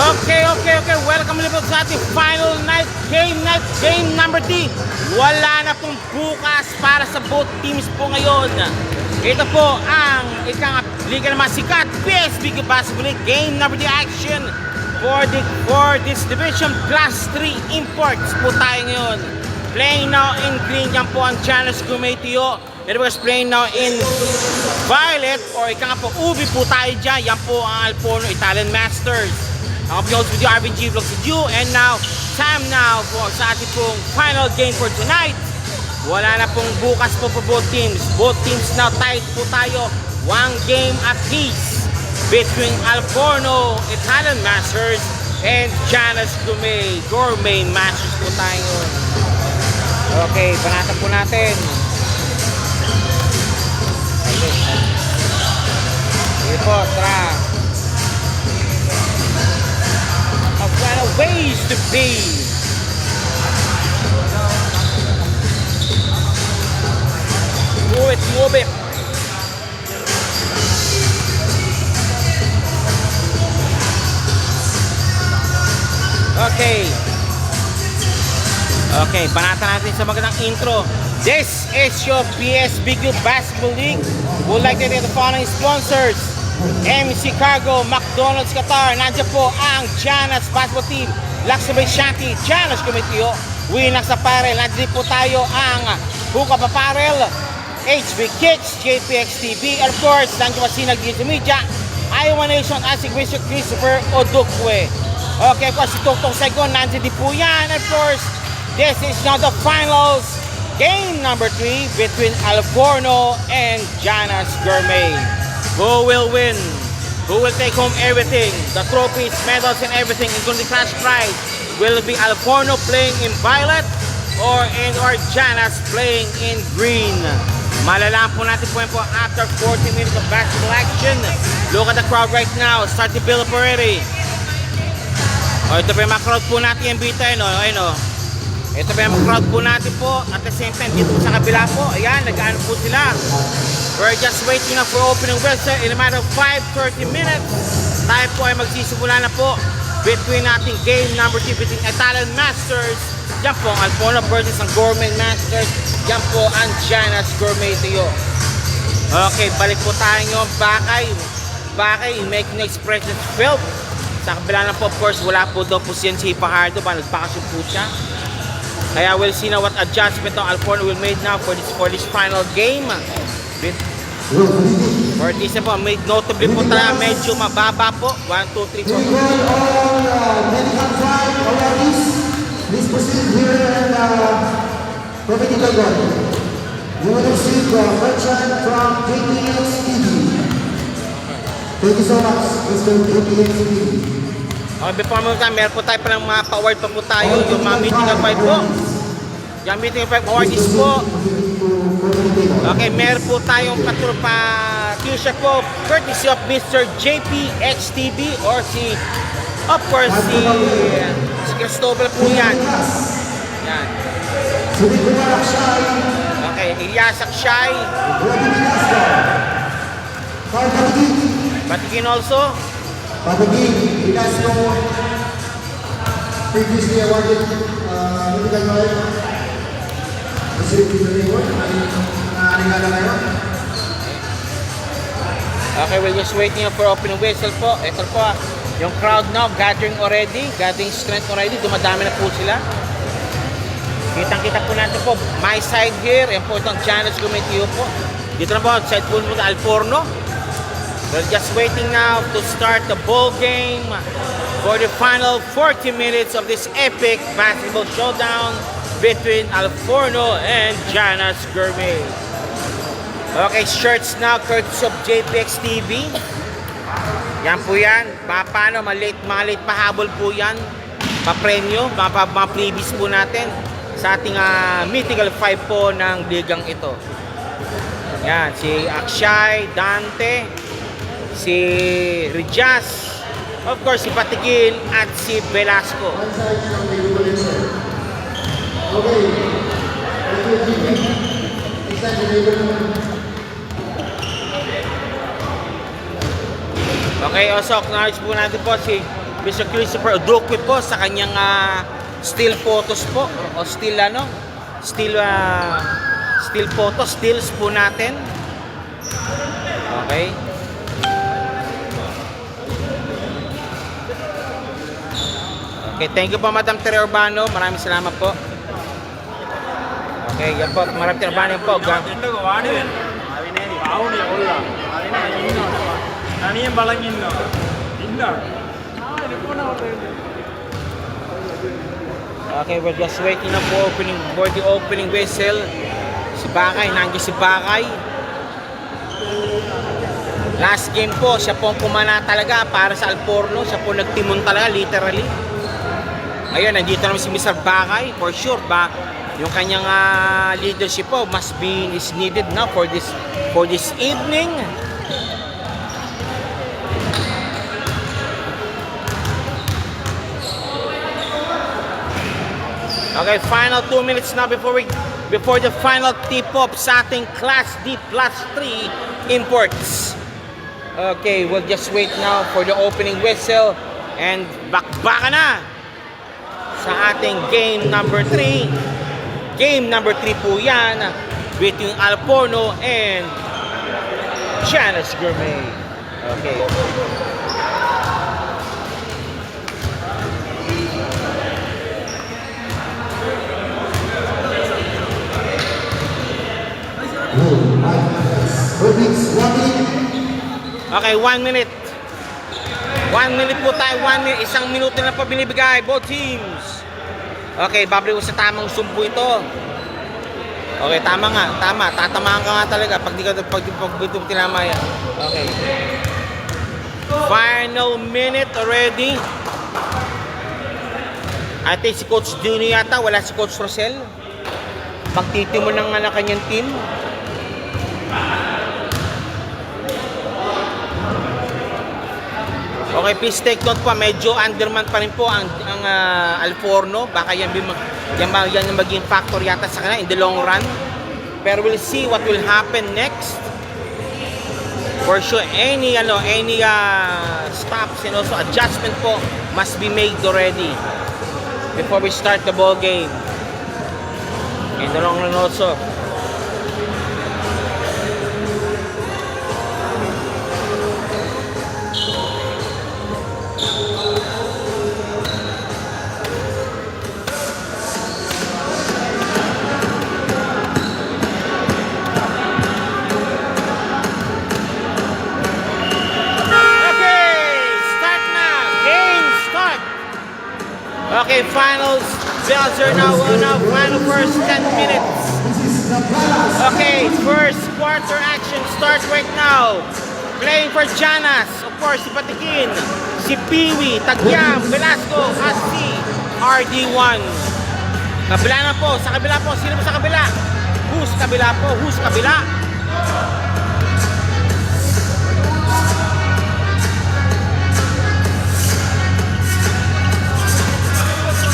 Okay. Welcome ulit po sa ating final night, game number 3. Wala na pong bukas para sa both teams po ngayon. Ito po ang liga ng mga sikat, PSBQ Basketball League, game number 3 action for this division plus 3 imports po tayo ngayon. Playing now in green, yan po ang Janus Gumetio. It was playing now in violet or ubi po tayo dyan. Yan po ang Alforno Italian Masters. Ako po with you, RBG Vlogs with you. And now, time now for sa ating pong final game for tonight. Wala na pong bukas po for both teams. Both teams now tied po tayo. One game apiece between Alforno Italian Masters and Janus Gourmet Masters po tayo. Okay, panatan po natin. Sige po, tara. Of ways to be. Move it. Okay, panatan natin sa magandang intro. This is your PSBQ Basketball League. Would like to thank the following sponsors: MC Cargo, McDonald's Qatar. Nandiyan po ang Janus Basketball Team, Luxury Shanty, Janus Gumetio, Winax Apparel. Nandiyan po tayo ang Hukap Apparel, HB Kids, JPX TV, and of course, nandiyan po Sinag Digital Media, Iowa Nation, Asik Bishop Christopher Odukwe. Okay, of course, si Toktok Segon, nandiyan din po yan. Of course, this is now the finals. Game number 3 between Alforno and Janus Gourmet. Who will win? Who will take home everything? The trophies, medals, and everything, including the cash prize. Will it be Alforno playing in violet or Janus playing in green? Malalaman po natin po after 40 minutes of basketball action. Look at the crowd right now. Start to build up already. Ito pa yung mga crowd po natin yung bita. Ito pa yung crowd po natin po. At the same time, dito sa kabila po, ayan, nag-ano po sila. We're just waiting na for opening whistle in a matter of 5-30 minutes. Tayo po ay magsisimula na po between nating game number 2 between Italian Masters. Yan po ang Alforno versus ang Gourmet Masters. Yan po ang Janus Gumetio. Okay, balik po tayo ngayon. Bakay, making expressions felt. Sa kabila na po, of course, wala po daw po si Fajardo. Nagpakasyon po siya. Kaya we'll see now what adjustment ang Alforno will make now for this final game. For this po, notably po tayo medyo mababa po. 1, 2, 3, 4. Please proceed here and Profetical God. You will receive the merchant from JPX TV. Thank you so much, Mr. JPX TV. Okay, before mo tayo, meron po tayo palang mga pa-award pa po tayo. Yung mga meeting of 5 po. Yung meeting of 5 awards po. Okay, meron po tayong pa-t-shirt po. Courtesy of Mr. JPX TV or of course, si Cristobal po yan. Yan. Okay, Ilyasak Shai. Batigin also. Patigin, Ilasco, previously awarded Medical Lawyer. Received the reward. Regalo kayo. Okay, we're just waiting for opening whistle po. Ito po, yung crowd now gathering strength already. Dumadami na po sila. Kitang-kita po natin po. My side here, yan po itong Janus Gumetio po. Dito na po, side po sa Alforno. We're just waiting now to start the ball game for the final 40 minutes of this epic basketball showdown between Alforno and Janus Gourmet. Okay, shirts now courtesy of JPX TV. Yan po yan. Paano, mga late pahabol po yan. Pa-premyo, mga previous po natin sa ating mythical 5 po ng ligang ito. Yan, si Akshay, Dante, si Rijas, of course si Patigil at si Velasco. Okay, Okay, also acknowledge po natin po si Mr. Christopher Udokwe po sa kanyang still photos po o still photos, stills po natin. Okay. Okay, thank you po Madam Tere Urbano. Maraming salamat po. Okay, yan po. Madam Tere Urbano po. Okay, we're just waiting na for the opening whistle. Si Bakay, nandiyan si Bakay. Last game po, siya po ang kumana talaga para sa Alforno. Siya po nagtimon talaga, literally. Ayun, nandito naman si Mr. Bakay. For sure, yung kanyang leadership po is needed now for this evening. Okay, final 2 minutes now before the final tip-off sa ating Class D Plus 3 imports. Okay, we'll just wait now for the opening whistle and bakbaka na sa ating game number 3. Game number 3 po yan between Alforno and Janice Gourmet. Okay. Okay, 1 minute. 1 minute po tayo, 1 minute. Isang minuto na po binibigay, both teams. Okay, babalik ko sa tamang sumpo ito. Okay, tama nga, tama. Tatamaan ka nga talaga pag di tinama yan. Okay. Final minute already. I think si Coach Junior yata, wala si Coach Rosel. Pagtitimon ng kanyang team. Okay, please take note po, medyo underman pa rin po ang Alforno. Baka yan yung maging factor yata sa kanila in the long run. Pero we'll see what will happen next. For sure, any stops and also adjustment po must be made already before we start the ball game. In the long run also. Okay, finals. Bells are now final first 10 minutes. Okay, first quarter action starts right now. Playing for Janas, of course, si Patikin, si Piwi, Tagyam, Velasco, at si RD1. Kabila na po, sa kabila po, sino po sa kabila? Who's kabila po? Who's kabila?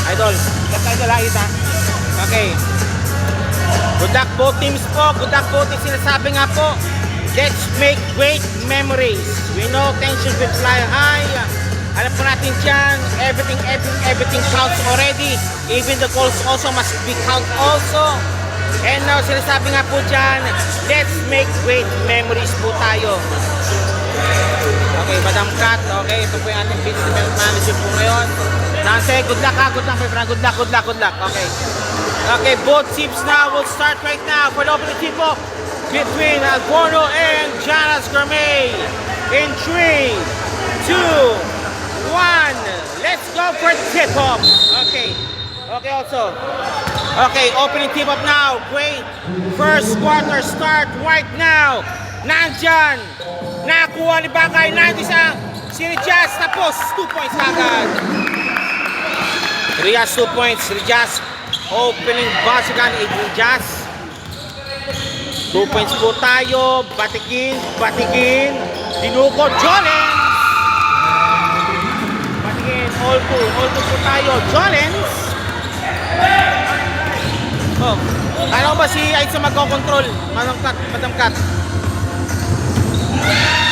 Idol, kita. Okay. Good luck both teams po. Good luck both teams. Sinasabi nga po, let's make great memories. We know tension will fly high. Alam po natin dyan, everything counts already. Even the goals also must be count also. And now, sinasabi nga po dyan, let's make great memories po tayo. Okay, Madam Kat. Okay, ito po yung ating business manager po ngayon. Nante, good luck ha, good luck my friend, good luck. Okay. Okay, both teams now will start right now for the opening tip-off between Alforno and Janice Gourmet. In 3, 2, 1, let's go for tip-off. Okay, also. Okay, opening tip-off now, great. First quarter start right now. Nandyan, nakuha ni Bakay, nandyan sa Rijas, tapos 2 points agad. Rijas 2 points. Rijas opening basican. Rijas 2 points po tayo. Batikin. Dinukot. Jolens. Batikin. All two po tayo. Jolens. Oh, kala ko ba si Aitza magkocontrol? Madam Kat.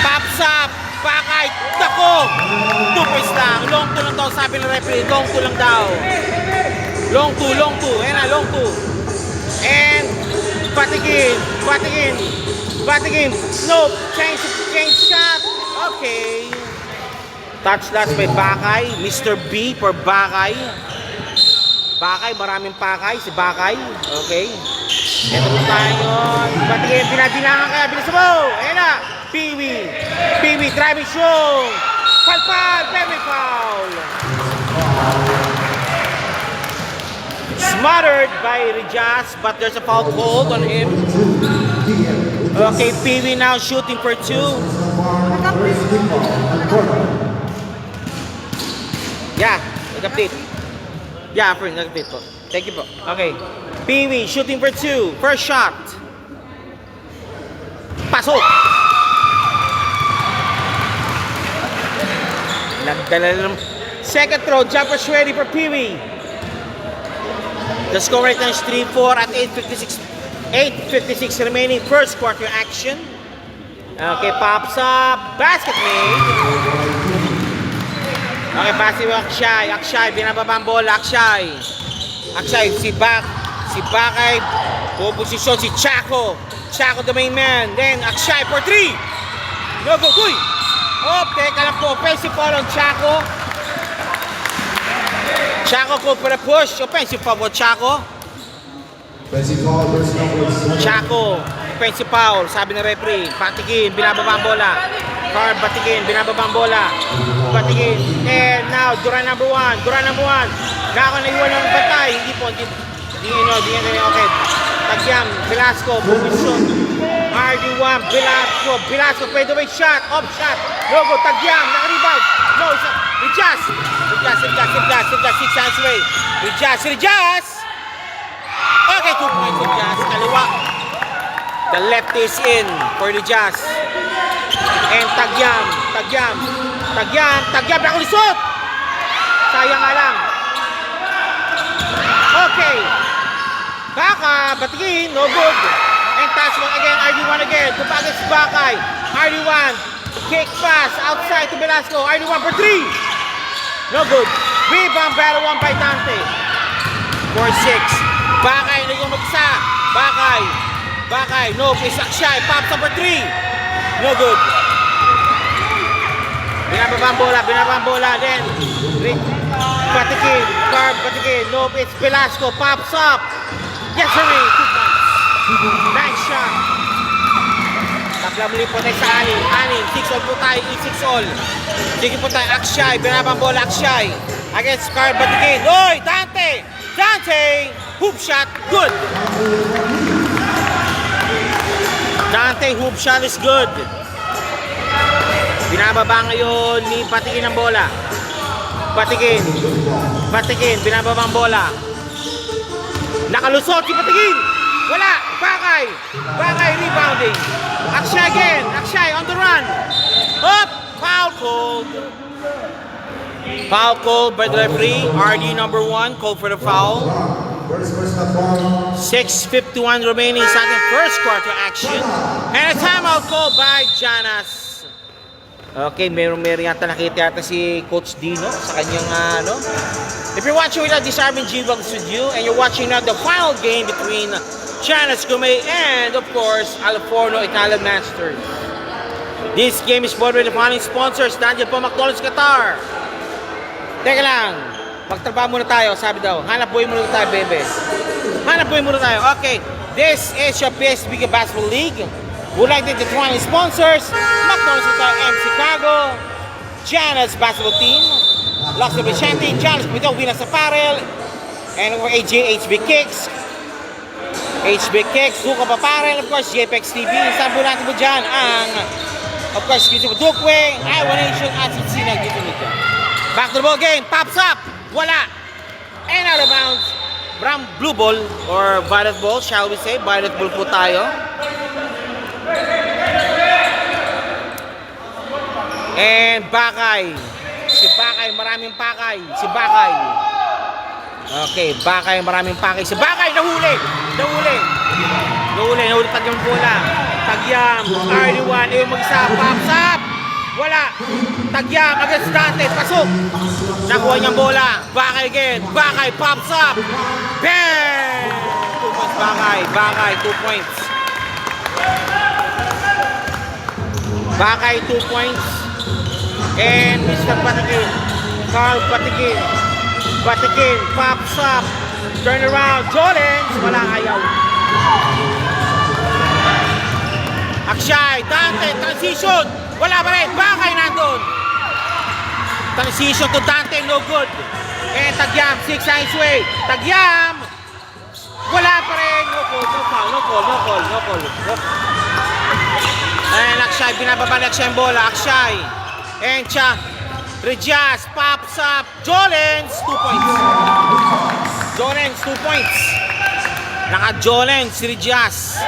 Pops up. Bakay. Dako. 2 points lang. Long to lang sabi ng referee, long 2 lang daw. Long 2, long 2. Ayan na, long 2. And, patigin. Nope, change shot. Okay. Touch last by Bakay. Mr. B for Bakay. Bakay, maraming Pakay. Si Bakay. Okay. Ito po tayo. Patigin, binabilangan kaya. Bilis mo. Ayan na. Peewee, driving show. Palpal, very foul. Smothered by Rijas, but there's a foul called on him. Okay, Peewee now shooting for 2. Yeah, nag-update. Yeah, friend, nag-update po. Thank you po. Okay. Peewee shooting for 2. First shot. Pasok. Nagdala ng second throw. Jumper ready for Peewee. The score right now is 3-4 at 8:56 remaining first quarter action. Okay, pops up. Basket made. Okay, pass si Akshay, binababa ang bola, Akshay, si Bakay, posisyon si Chaco the main man, then Akshay for 3, no go, uy, teka lang po, offensive foul on Chaco go for the push, offensive foul on Chaco, offensive foul, sabi ng referee, patigin, binababa ang bola, Carb, batigin, binababa ang bola. Batigin. And now, Duran number 1. Nako na iwan ng batay. Hindi po. Okay. Tagyam, Velasco, position. RD1, Velasco, pwede may shot. Off shot. Logo, Tagyam, naka-rebound. No, Rijas. 6 hands away. Rijas. Okay, 2 points for Rijas. Kaliwa. The left is in for Rijas. And Tagyam, nakalusot! Sayang nga lang. Okay. Baka, batigin, no good. And touch one again, RD1 again. Tupagas si Bakay. RD1, kick pass, outside to Velasco. RD1 for 3. No good. Rebound, battle 1 by Dante. 4-6. Bakay, naging mag-isa. Bakay, no, is Akshay. Pops number 3. No good. Binababa ang bola, then Batigin, no, it's Velasco, pops up. Yes, sir, 2 points. Nice shot. Tabla muli po tayo sa anin, 6-all po tayo, 6-all. Sige po tayo, Akshay, binababa ang bola, Akshay. Against Carb, Batigin, oy, Dante, hoop shot, good. Dante, hoop shot is good. Binababa ngayon ni Batigin ang bola. Batigin, binababa ang bola. Nakalusot si Batigin. Wala, Bakay rebounding. Akshay on the run. Up, foul called by the referee. RD number 1 called for the foul. 6:51 remaining sa ating first quarter action. And a timeout called by Janas. Okay, meron yata nakita si Coach Dino sa kanyang If you're watching without disarming G-Bugs with you, and you're watching now the final game between Janas Gumay and, of course, Alforno Italian Masters. This game is sponsored by the following sponsors. Nandiyan po McDonald's Qatar. Teka lang, magtrabaho muna tayo, sabi daw. Hanap buhay muna tayo, bebe. Okay, this is your PSBG Basketball League. Would like to thank the 20 sponsors, McDonald's Qatar, MC Cargo, Janas Basketball Team, Lux Vicente, Janas Pito, Winas Apparel, and over HB Kicks, Hookah Apparel, of course, JPEX TV. Saan po natin po dyan ang, of course, YouTube Dukwe, Iowa Nation, at Sinag dito nito. Back to the ball game, pops up, wala, and out of bounds, from blue ball, or violet ball, shall we say, violet ball po tayo. And Bakay. Si Bakay, maraming Pakay. Okay, Bakay, maraming Pakay. Si Bakay, nahuli pag yung bola. Tagyam, RD1, yung mag-isa, pops up. Wala. Tagyam against Dante. Pasok. Nakuha niyang bola. Bakay again. Bakay pops up. Bang! 2 points Bakay. Bakay 2 points. Bakay 2 points. And Mr. Patikin. Carl Patikin. Patikin pops up. Turn around. Jolens. Wala, ayaw. Akshay. Dante. Transition. Wala pa rin. Bakay nandun. Transition to Dante. No good. And Tagyam. 6 lines way. Tagyam. Wala pa rin. No call. No foul. No call. No call. No call. No. And Akshay. Binababa ni Akshay ang bola. Akshay. And siya. Rejas. Pops up. Jolens. 2 points. Jolens. 2 points. Naka-Jolens. Si Rejas.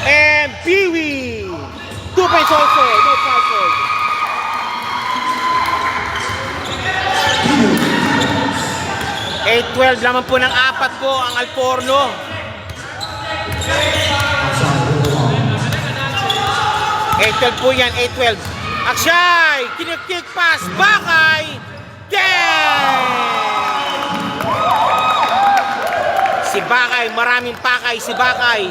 And Peewee. 2 points also. No foul call. $8-12 laman po ng 4 po ang Alforno. $8-12 po yan. 8-12. Akshay. Kick pass. Bakay. Damn! Si Bakay. Maraming pakay si Bakay.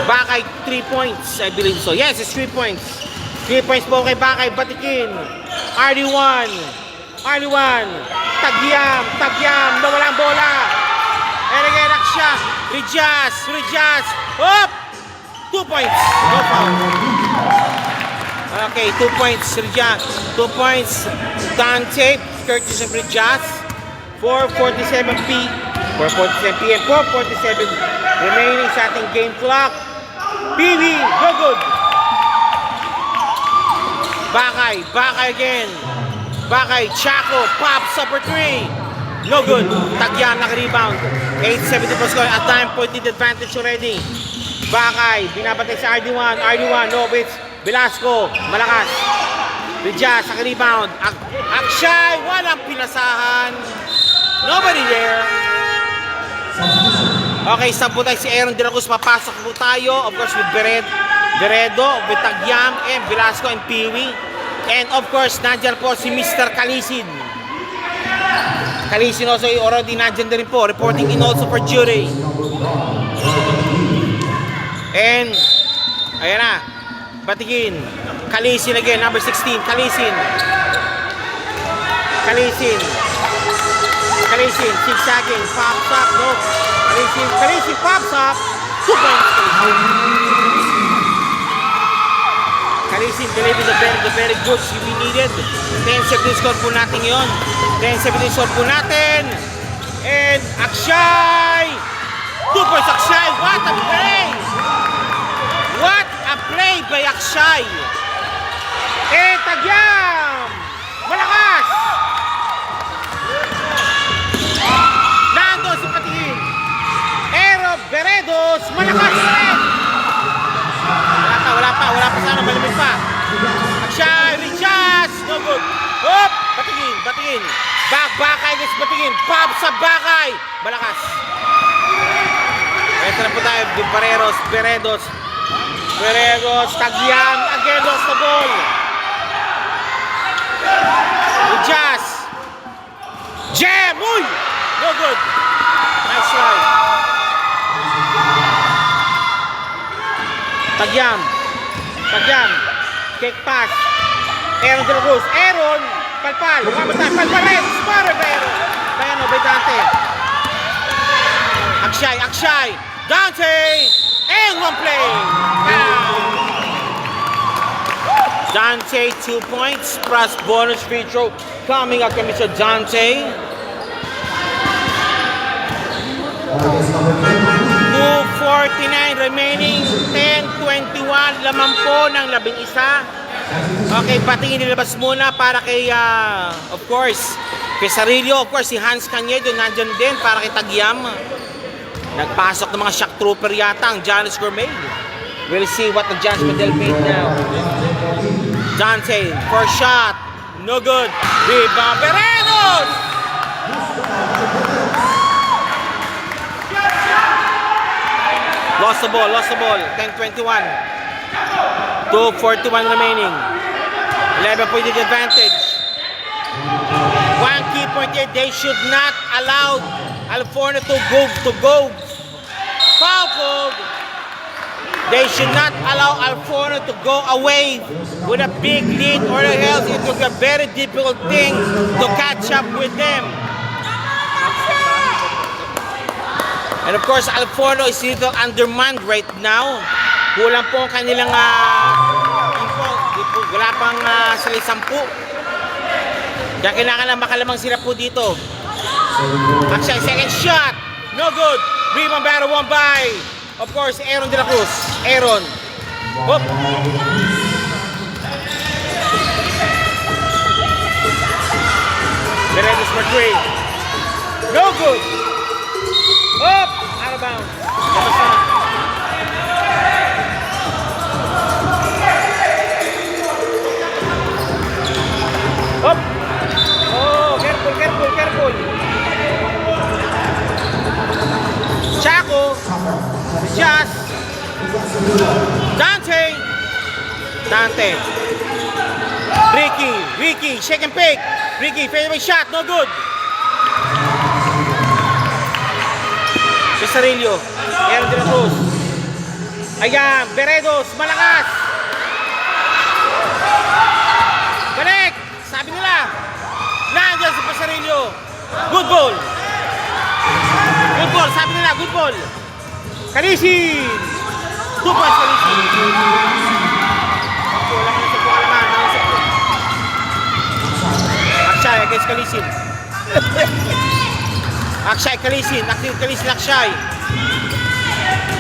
Bakay 3 points, I believe so. Yes, it's 3 points. 3 points po kay Bakay. Batikin. RD1. RD1. Tagyam. Tagyam. Nawala ang bola. And again, Aksha. Rejas. Up! 2 points. No foul. Okay, 2 points. Rejas. 2 points. Dante. Curtis of Rejas. 4:47 p.m. 4:47 remaining sa ating game clock. Peewee, no good. Bakay again. Bakay, Chaco, pops up for 3. No good. Tagyam, naka-rebound. 8-7 po score. At 9-point advantage already. Bakay, binabatay sa RD1. Novitz, Velasco, malakas. Rejas, naka-rebound. Akshay, walang pinasahan. Nobody there. Okay, saan po tayo si Aaron De La Cruz? Papasok po tayo. Of course, with Beredo, with Tagyam, and Velasco, and Peewee. And of course, nandyan po si Mr. Kalisin. Kalisin also already nandyan na rin po. Reporting in also for jury. And, ayan na. Batikin. Kalisin again, number 16. Kalisin, zigzagging, pops up, no. Kalisin pops up. 2 points. Kalisin delivering the very good we needed. 10-17 score po natin yun. 10-17 score po natin. And Akshay. 2 points Akshay. What a play! What a play by Akshay. And Tagyam. Malakas. Nando si Patikin. Ero Beredos. Malakas rin. Wala pa sana, malamig pa. Akshay, Rejas. No good. Hop. Batikin. Bakay against Batikin. Pop sa Bakay. Malakas. Ito na po tayo. Beredos. Tagyam. Again, lost the ball. Rejas. Jam. Uy. No good. Nice try. Tagyam. Kick pass. Aaron De La Cruz. Aaron. Palpal. Palpal rin. Sparrow by Aaron. By Dante. Akshay. Dante. And one play. Dante 2 points. Plus bonus free throw coming up kay Mr. Dante. 2:49 remaining, 10:21 laman po ng 11. Okay, patingin nilabas muna para kay of course kay Sarillo, of course si Hans Canedo nandyan din para kay Tagyam. Nagpasok ng mga shock trooper yata ang Janice Gourmet. We'll see what the judgment they'll make now. Dante, first shot, no good. Rebound, Beredos! Lost the ball. 10-21. 2:41 remaining. 11-point advantage. One key point here, they should not allow Alforno to go foul. They should not allow Alforno to go away with a big lead, or else it will be a very difficult thing to catch up with them. And of course, Alforno is a little undermanned right now. Kulang po ang kanilang wala pang sali 10. Kaya kailangan lang makalamang sila po dito. Actually, second shot. No good. Rebound battle won by, of course, Aaron De La Cruz. Aaron. Whoop. Beredos for 3. No good. Up. Out of bounds. Up. Oh, careful. Chaco. Just. Dante. Ricky, shake and pick. Ricky, fadeaway shot, no good. Cesarillo, Aaron De La Cruz. Ayan, Beredos, malakas. Connect, sabi nila. Nandiyan si Cesarillo. Good ball, sabi nila, good ball. Kalisin. 2 points, Kalisin. Wala ka na sa pukalaman. Akshay against Kalisin.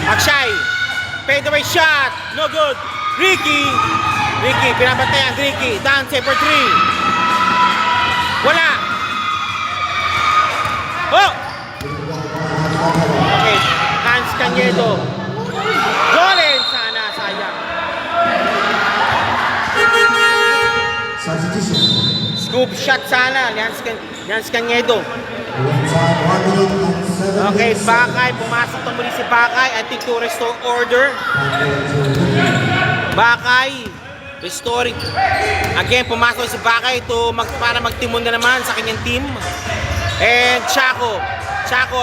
Akshay. Fadeaway shot. No good. Ricky, pinabantayan. Ricky. Dante for 3. Wala. Oh! Okay. Hans Cañedo. Jolen sana. Sayang. Substitution. Scoop shot sana. Hans Cañedo. Okay, Bakay. Pumasok na muli si Bakay. I think to restore order. Bakay. Restoring. Again, pumasok si Bakay para magtimon na naman sa kanyang team. And Chaco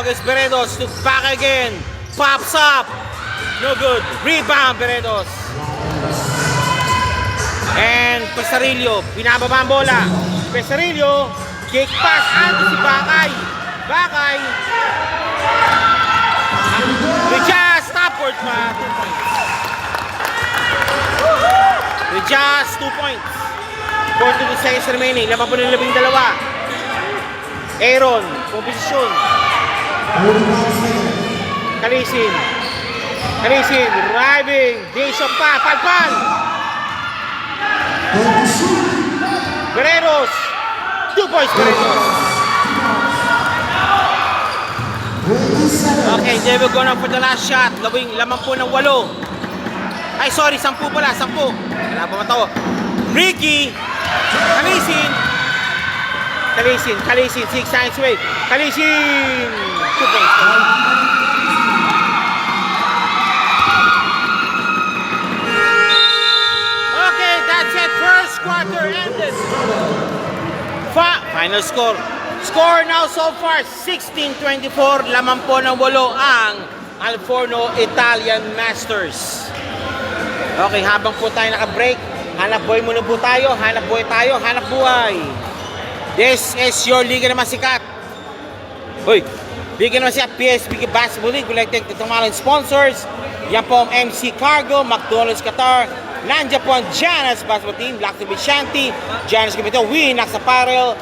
against Beredos. To Bakay again. Pops up. No good. Rebound, Beredos. And Pesarillo. Binababa ang bola. Pesarillo. Kick pass. Ando si Bakay. Rejas. Stopward pa. 2 points. Rejas. 2 points. 42 seconds remaining. 12. Aaron. Posisyon. Kalisin. Driving. Bishop pa. Palpal. Beredos. 2 points, Beredos. Okay, they will go now for the last shot. Lamang po ng 8. Ay, sorry, 10 pala, 10. Wala pa matawa. Ricky. Kalisin, 6 times away. Kalisin. 2 points. Okay, that's it. First quarter ended. Final score. Score now so far, 16-24. Lamang po ng 8 ang Alforno Italian Masters. Okay, habang po tayo naka-break, hanap buhay muna po tayo. Hanap buhay. This is your Liga naman sikat. Liga naman sikat, PSBG Basketball League. We'd like to thank the mga sponsors. Yan po ang MC Cargo, McDonald's Qatar. Nandiyan po ang Gianna's Basketball Team, Black to Shanty, Gianna's Comito, Winax Apparel.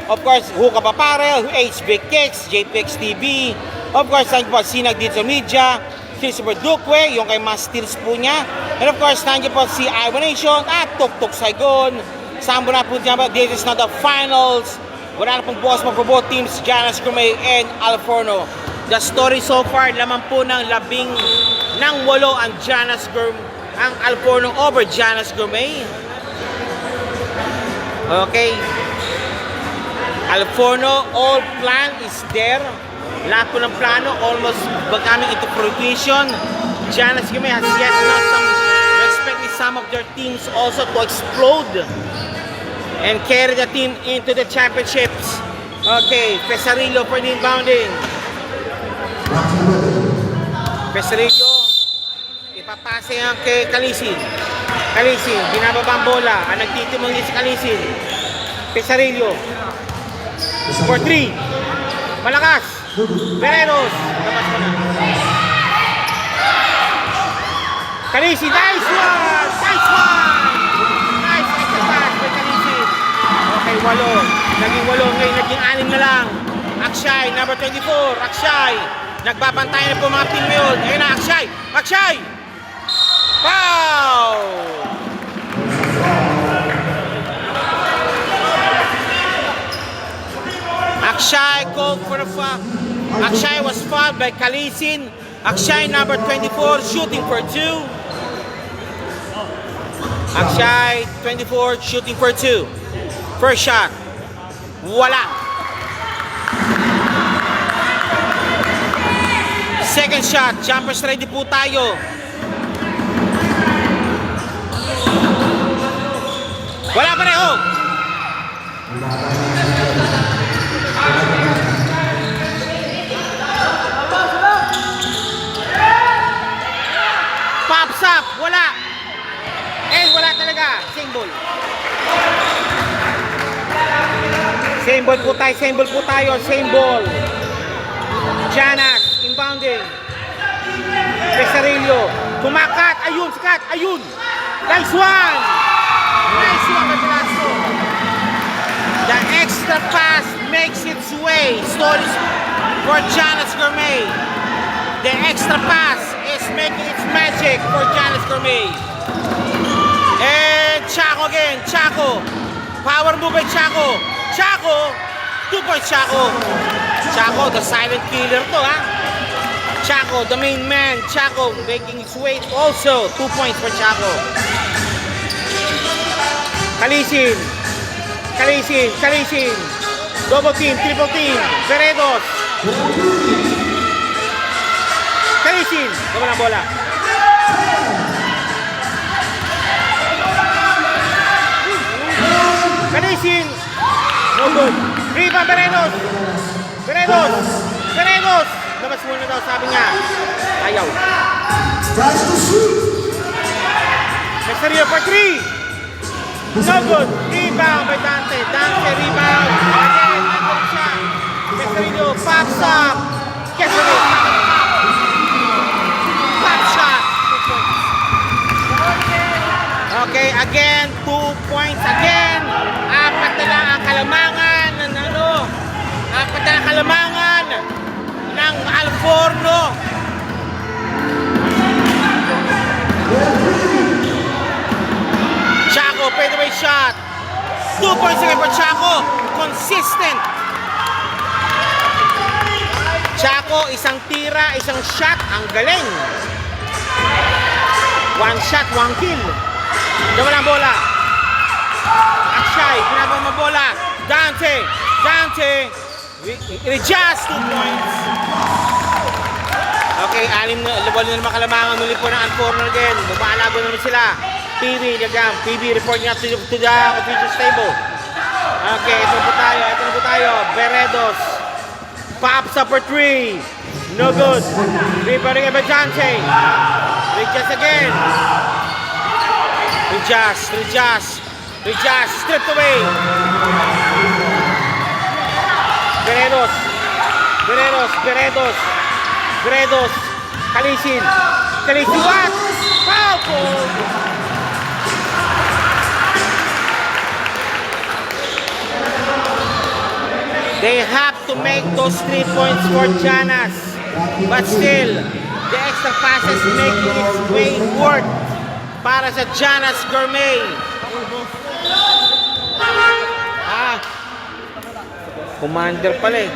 Of course, Hookup Apparel, HB Kicks, JPX TV. Of course, nandiyan po Sinag Digital Media, Christopher Duque, yung kay Mas Steels po niya. And of course, nandiyan po si Iowa Nation at Tuk Saigon. Sambo na po dyan po, this is not the finals. Wala na pong bukas mo for both teams, Gianna's Gourmet and Alforno. The story so far, lamang po ng 8 ang Gianna's Gourmet, ang Alforno over Gianna's Gourmet. Okay. Alforno, all plan is there. Lahat po ng plano, almost becoming into fruition. Gianna's Gourmet has yet not some expecting some of their teams also to explode. and carry the team into the championships. Okay, Pesarillo for the inbounding. Pesarillo, ipapase yan kay Kalisin. Kalisin, binababa ang bola. Ang nagtitimong din si Kalisin. Pesarillo. For 3. Malakas. Vereros. Labas mo na. Kalisin, nice one! Nice one! Nice extra pass by Kalisin. Okay, 8. Naging 8, ngayon naging 6 na lang. Akshay, number 24. Akshay. Nagbabantay na po mga team yun. Ayun na, Akshay. Akshay! Foul! Akshay called for the foul. Akshay was fouled by Kalisin. Akshay, number 24, shooting for 2. Akshay, 24, shooting for 2. First shot. Wala. Second shot. Jumpers ready po tayo. Wala pareho. Pops up. Wala. And wala talaga. Same ball. Same ball po tayo. Same ball po tayo. Same ball. Janas. Inbounding. Pesarillo. Tumakat. Ayun. Sikat. Ayun. Nice one. Nice one, Matilaso. The extra pass makes its way. Stories for Janas Gourmet. The extra pass is making its magic for Janas Gourmet. And Chaco again. Chaco. Power move by Chaco. Chaco. 2 points Chaco. Chaco, the silent killer to, ha? Chaco, the main man. Chaco making its way also. 2 points for Chaco. Kalisin. Kalisin. Kalisin. Double team. Triple team. Veredos. Kalisin. Gawin ang bola. Kalisin. No good. Rebound Veredos. Veredos. Veredos. Labas muna daw, sabi niya. Ayaw. Pesarillo for 3. No good. Rebound by Dante. Dante rebound. Again, nandun siya. Pesarillo pops up. Gets away. Pop shot. 2 points. Okay, again, 2 points. Again, 4 na lang ang kalamangan ng ano. 4 na lang kalamangan ng Alforno. Chaco, fadeaway shot. 2 points again for Chaco. Consistent. Chaco, isang tira, isang shot. Ang galing. 1 shot, 1 kill. Dawa lang bola. Akshay, pinabang mo bola. Dante. Dante. Readjust 2 points. Okay, 6 na naman kalamangan muli po ng Alforno again. Bumalago naman sila. PB, nagam. PB report niya to the official table. Okay, ito na po tayo. Veredos. Pops up for 3. No good. Rebounding by Dante. Readjust again. Readjust. Stripped away. Veredos. Kalisin. What? Foul ball. They have to make those 3 points for Janas. But still, the extra passes making its way forth para sa Janas Gourmet. Commander pala eh.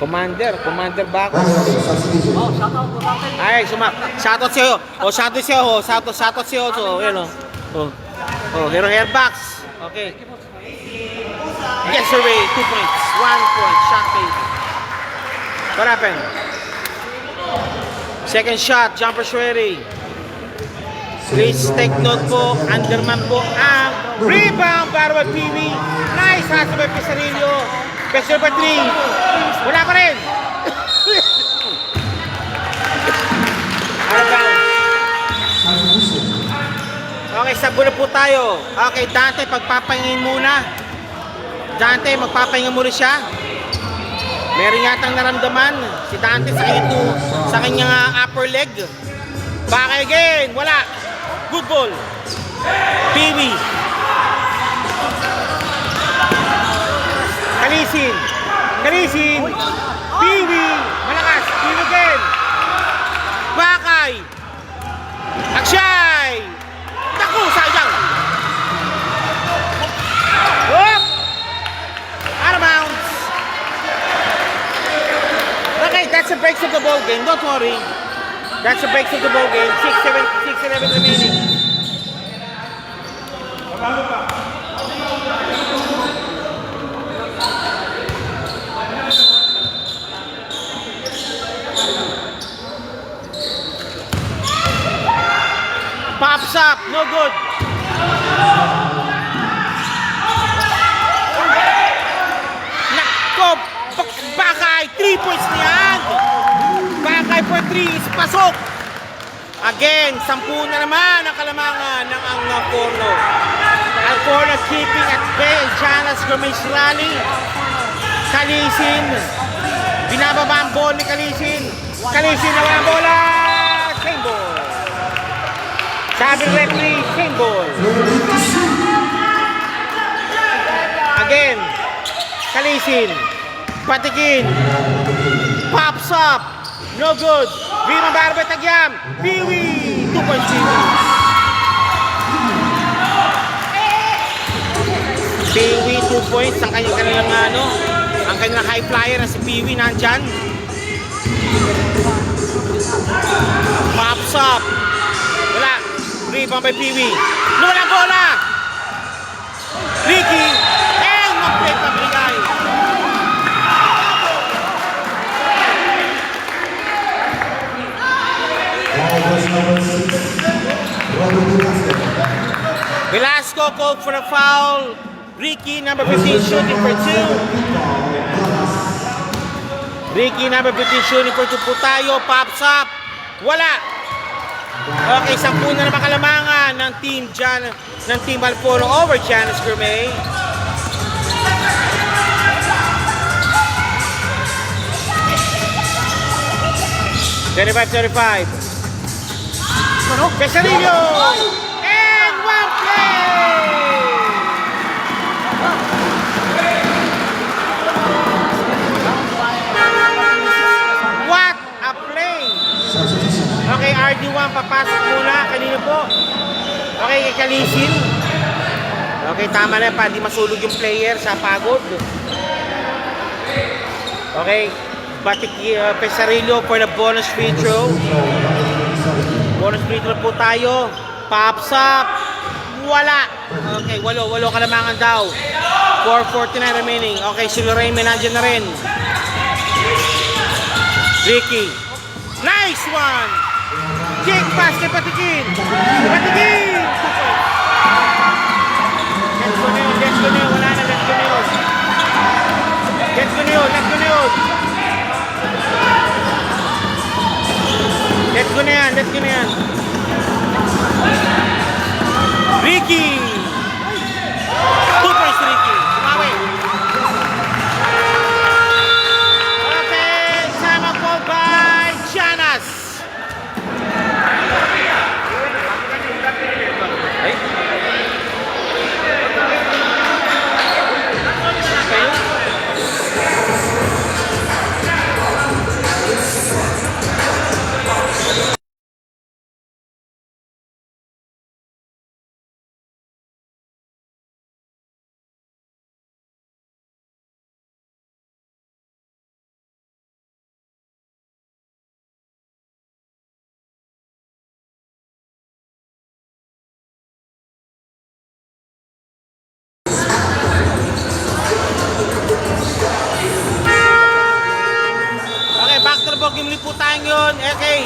Commander Bacos. Ay, shoutout sa'yo. Shoutout sa'yo. So, yun o. Hero Hairbox. Okay. Yes, survey. 2 points. 1 point. Shot made. What happened? Second shot. Jumper ready. Please take note po, underman po ang rebound para by PB. Nice hustle by Pesarillo. Best number 3. Wala pa rin. Out of bounds. Okay, sabu na po tayo. Okay, Dante, pagpapahingin muna. Dante, magpapahinga muna siya. Meron yatang naramdaman si Dante sa kanyang upper leg. Back again, wala. Good ball. Piwi. Kalisin. Kalisin. Piwi. Malakas. Piwi again. Bakay. Akshay. Naku, sayang. Whoop. Out of bounds. Okay, that's the breaks of the ball game. Don't worry. That's the breaks of the ball game. 6-11 remaining. Pops up, no good. Nako, Bakay, 3 points na yan. Bakay for 3 is pasok. Again, 10 na naman ang kalamangan ng ang corner. Ang corner keeping at bay, Janas Gomes rally. Kalisin. Binababa ang ball ni Kalisin. Kalisin na walang bola. Same ball. Sabi ng referee, same ball. Again, Kalisin. Patikin. Pops up. No good. Rima Barbe Tagyam. Piwi. 2 points Piwi. Piwi 2 points. Ang kanilang ang kanilang high flyer na si Piwi nandyan. Pops up. Wala. Rebound by Piwi. Walang bola. Ricky. And mag-break na bigay. Velasco called for a foul. Ricky, number 15, shooting for 2. Ricky, number 15, shooting for 2 po tayo. Pops up. Wala. Okay, 10 na naman kalamangan ng team Alforo over Janis Gourmet. $25-35. Pesarillo! And 1 play! What a play! Okay, RD1 papasok muna. Kanino po? Okay, kay Kalisin. Okay, tama na pa. Di masulog yung player sa pagod. Okay, Batik Pesarillo for the bonus free throw. Bonus free throw po tayo. Pops up. Wala. Okay, walo kalamangan daw. 4:49 remaining. Okay, si Lorraine nandiyan na rin. Ricky. Nice one. Kick pass kay Patikin. Patikin. Let's go na yun. Wala na. Let's go na yun. Let's go na yun. Ricky! 2 points to Ricky. Tumawi. Okay, time out called by Janas.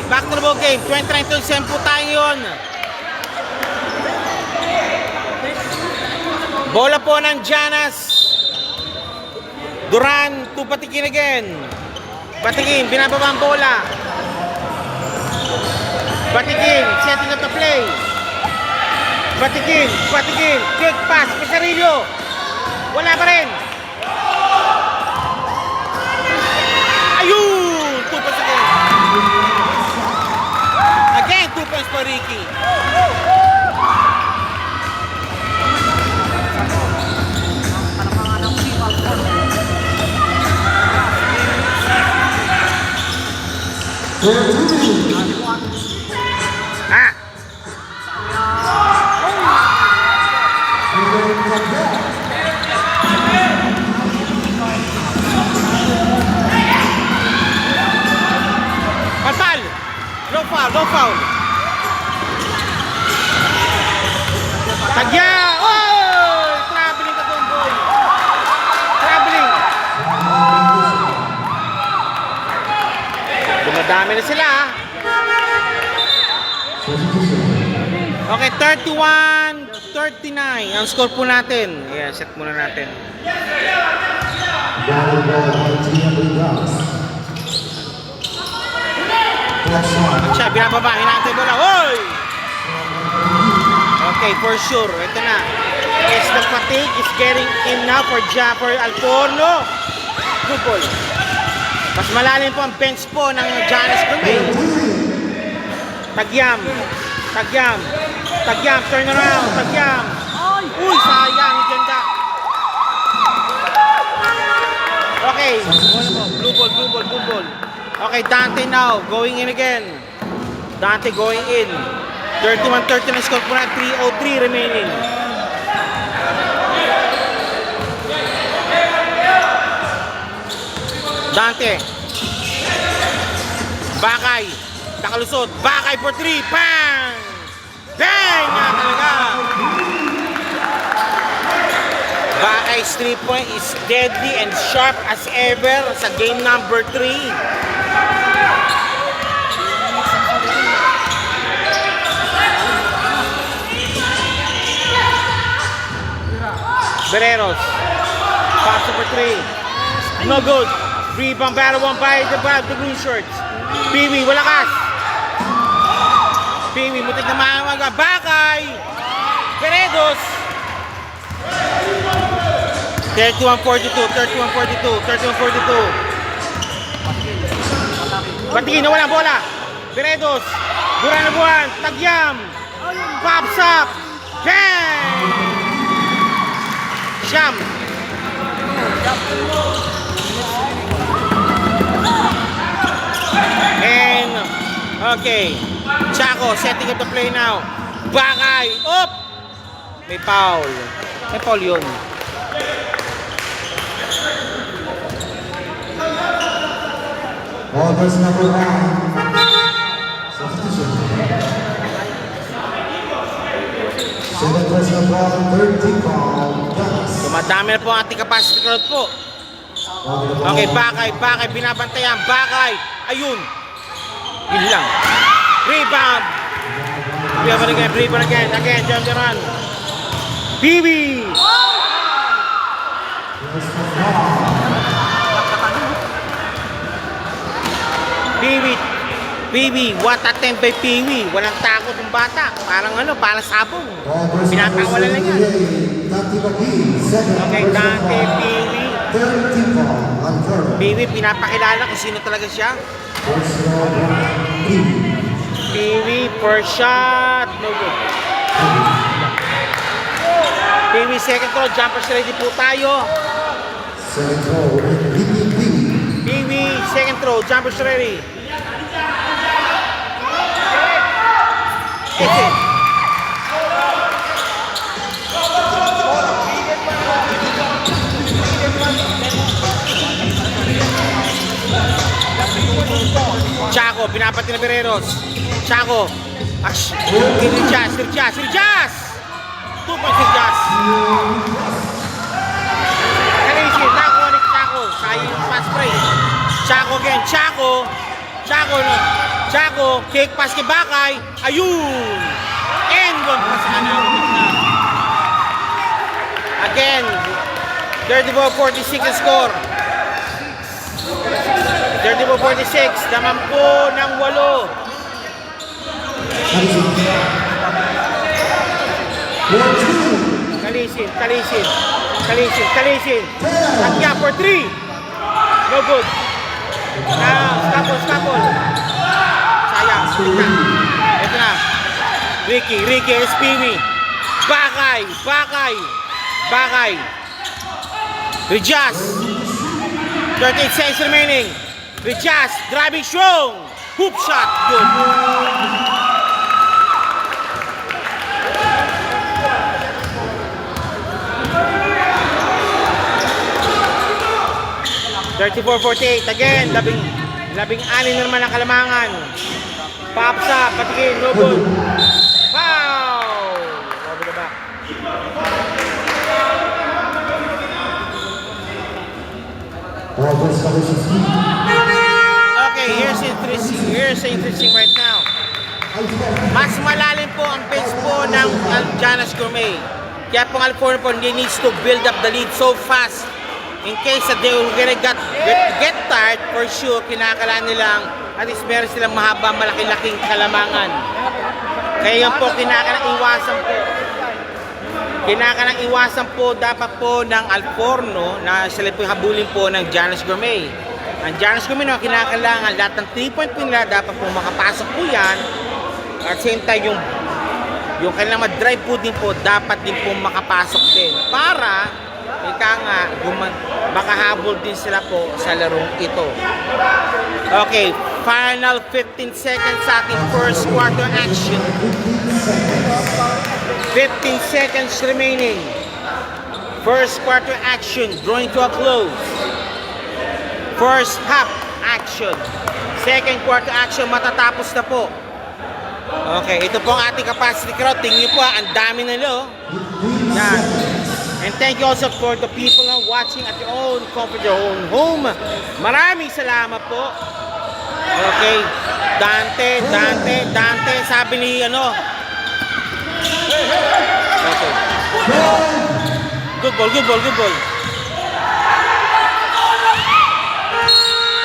Back to the ball game. 29-27 po tayo yun. Bola po ng Janas. Duran to Patikin again. Patikin, binababa ang bola. Patikin, setting up the play. Patikin, quick pass, Pesarillo. Wala pa rin. Ayun! 2 points again. Again, 2 points for Ricky. Ah! Patal! No foul, no foul. Tagya! Oh! Traveling ka doon, boy. Traveling. Dumadami na sila, ah. Okay, 31-39. Ang score po natin. Ayan, set muna natin. Siya, binababa. Hinahantay bola. Hoy! Okay, for sure. Ito na. Yes, the fatigue is getting in now for Alforno. Good ball. Mas malalim po ang bench po ng Janas Gomez. Tagyam. Turn around. Tagyam. Uy, sayang. Ganda. Okay. Blue ball. Okay, Dante now. Going in again. Dante going in. 31-30 na score po na. 3:03 remaining. Dante. Bakay. Nakalusot. Bakay for 3. Bang! Bang! Nga talaga. Bakay's 3-point is deadly and sharp as ever sa game number 3. Bereros. Pass for 3. No good. Rebound battle one by the blue shirts. Piwi, walakas. Piwi, mutik na mahamaga. Bakay! Peredos! 31-42. Patikin na walang bola. Peredos. Duran na buwan. Tagyam. Pops up. Bang! Sham. And, okay. Chaco setting up the play now. Bakay. Up! May foul. May foul yun. Ball versus number 1. Substitution. Second personal ball, third team ball. Dumadami na po ang ating capacity crowd po. Okay, Bakay, binabantayan. Bakay, ayun. Yun lang. Rebound. Rebound again. John Duran. Piwi. Piwi, what attempt by Piwi. Walang takot ng bata. Parang sabong. Pinatawalan lang yan. Okay, Dante, Piwi. Piwi, pinapakilala kung sino talaga siya. Piwi, first shot. No good. Piwi, second throw. Jumpers ready po tayo. Piwi, second throw. Jumpers ready. Chaco, pinapati na Bereros. Chaco. Sirjas. 2 points Sirjas. Kalisin, nakuha ni Chaco. Sayang yung pass break. Chaco again. Chaco, kick pass kay Bakay. Ayun! And one pass na. Again, 34-46 ang score. 34-46, naman po ng 8. Kalisin. Tagya for 3. No good. Now, scapple. Sayang, tignan. Ito na. Ricky, Espimi. Bakay. Rijas. 38 seconds remaining. Rijas, driving strong. Hoop shot, good. (34-48) again, labing-anim na naman ang kalamangan. Pops up, patigin, no good. Foul! Over the back. Okay, here's the interesting right now. Mas malalim po ang pace po ng Giannis Gourmet. Kaya pong Alforno po, they needs to build up the lead so fast. In case that they will get tired, for sure, kinakailangan nilang at least meron silang mahaba, malaki-laking kalamangan. Kaya yun po, kinakailangang iwasan po dapat po ng Alforno na sila po habulin po ng Giannis Gourmet. Ang Giannis Gourmet na kinakailangan, lahat ng 3-point po nila, dapat po makapasok po yan. At same time, yung kanilang mag-drive po din po, dapat din po makapasok din. Para makahabol din sila po sa larong ito. Okay, final 15 seconds sa ating first quarter action. 15 seconds remaining. First quarter action drawing to a close. First half action. Second quarter action matatapos na po. Okay, ito po ang ating capacity crowd. Tingnan niyo po, ang dami na lo. Yan. And thank you also for the people na watching at your own comfort, your own home. Maraming salamat po. Okay. Dante. Sabi ni ano. Okay. Good ball.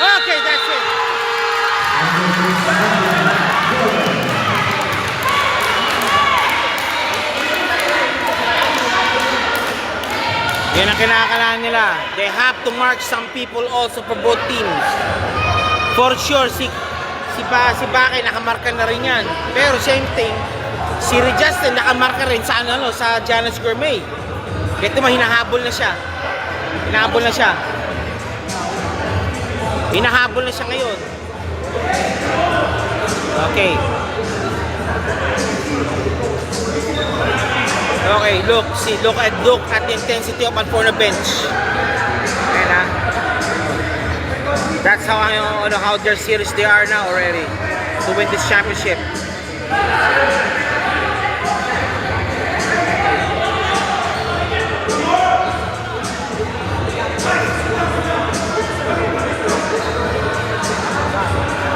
Okay, that's it. Yan ang kinakailangan nila. They have to mark some people also for both teams. For sure, si Bakay nakamarka na rin yan. Pero same thing, si Justin nakamarka rin sa sa Giannis Gourmet. Ito hinahabol na siya. Hinahabol na siya ngayon. Okay. Okay, look at the intensity of Alforno bench. Ayan. That's how they're serious they are now already to win this championship.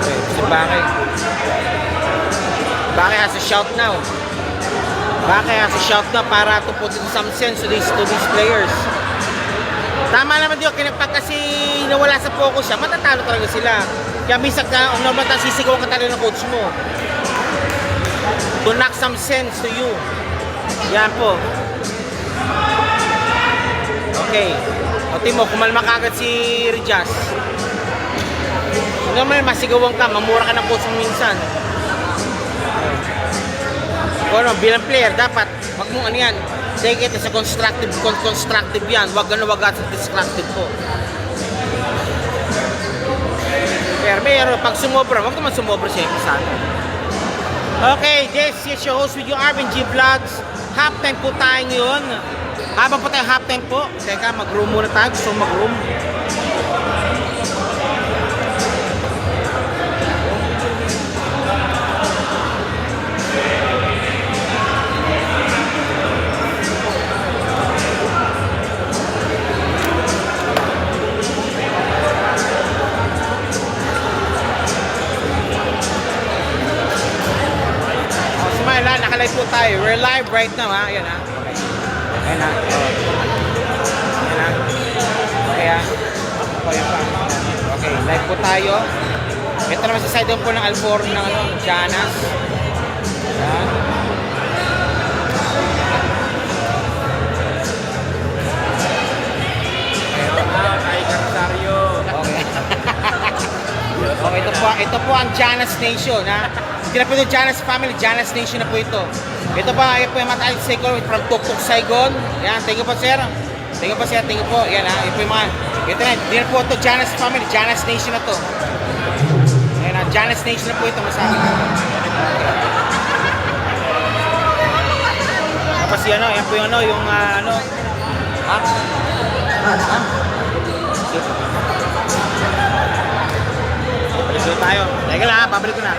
Okay, si Bakay has a shout now. Para to put in some sense to these players. Tama naman yun, pag kasi nawala sa focus siya, matatalo talaga sila. Kaya minsan normal sisigaw ka talaga ng coach mo. To knock some sense to you. Yan po. Okay. O Timo, kumalma kagad si Rijas. Normal, masigawan ka, mamura ka ng coach mo minsan. Bilang player, dapat wag mong yan. Take it as a constructive yan. Wag at destructive po. Pero pag sumobra, wag naman sumobra siya sana. Okay, this is your host with you, Arvin G Vlogs. Halftime po tayo ngayon. Habang po tayo halftime po, teka, mag-room muna tayo. Gusto mag-room. Nakalive po tayo. We're live right now, ha? Ayan, ha? Ayan, ha? po tayo. Ito naman sa side po ng Alforno ng ano, Janas. Yan. Okay. Okay, ito po ang Janas Nation, ha. Hindi na po ito Janas Family, Janas Nation na po ito. Ito pa, ito po yung Matalit Saigon from Tuktuk Saigon. Yan, thank you po sir. Thank you po sir, thank you po. Yan ha, ito po yung mga, ito na, hindi na po ito Janas Family, Janas Nation na to. Yan ha, Janas Nation na po ito masabi. Tapos yan o, yan po yung ano, yung ano, ha? Ha? Balik tayo. Teka lang ha, pabalik ko na.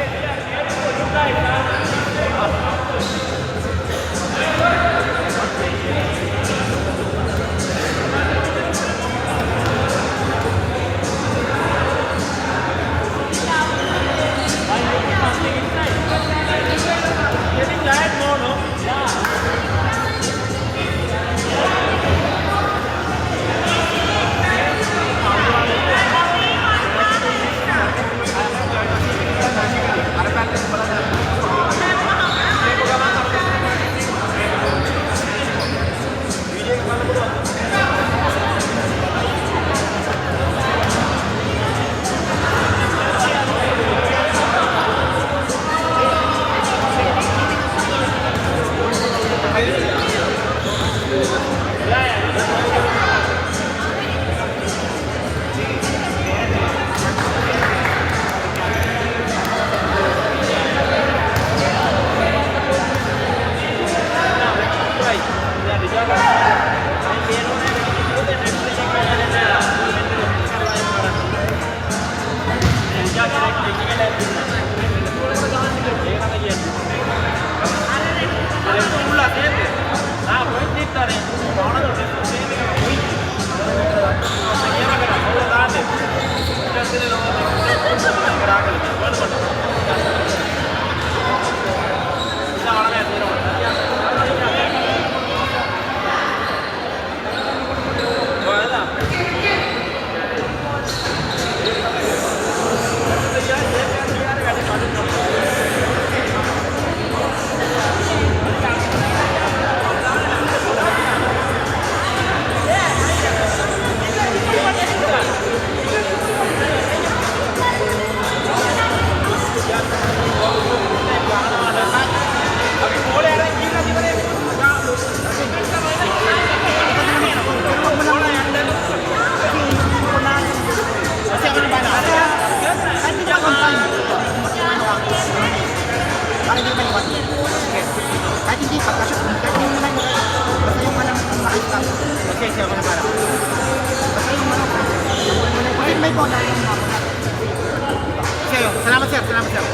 Salamat sir, salamat sir.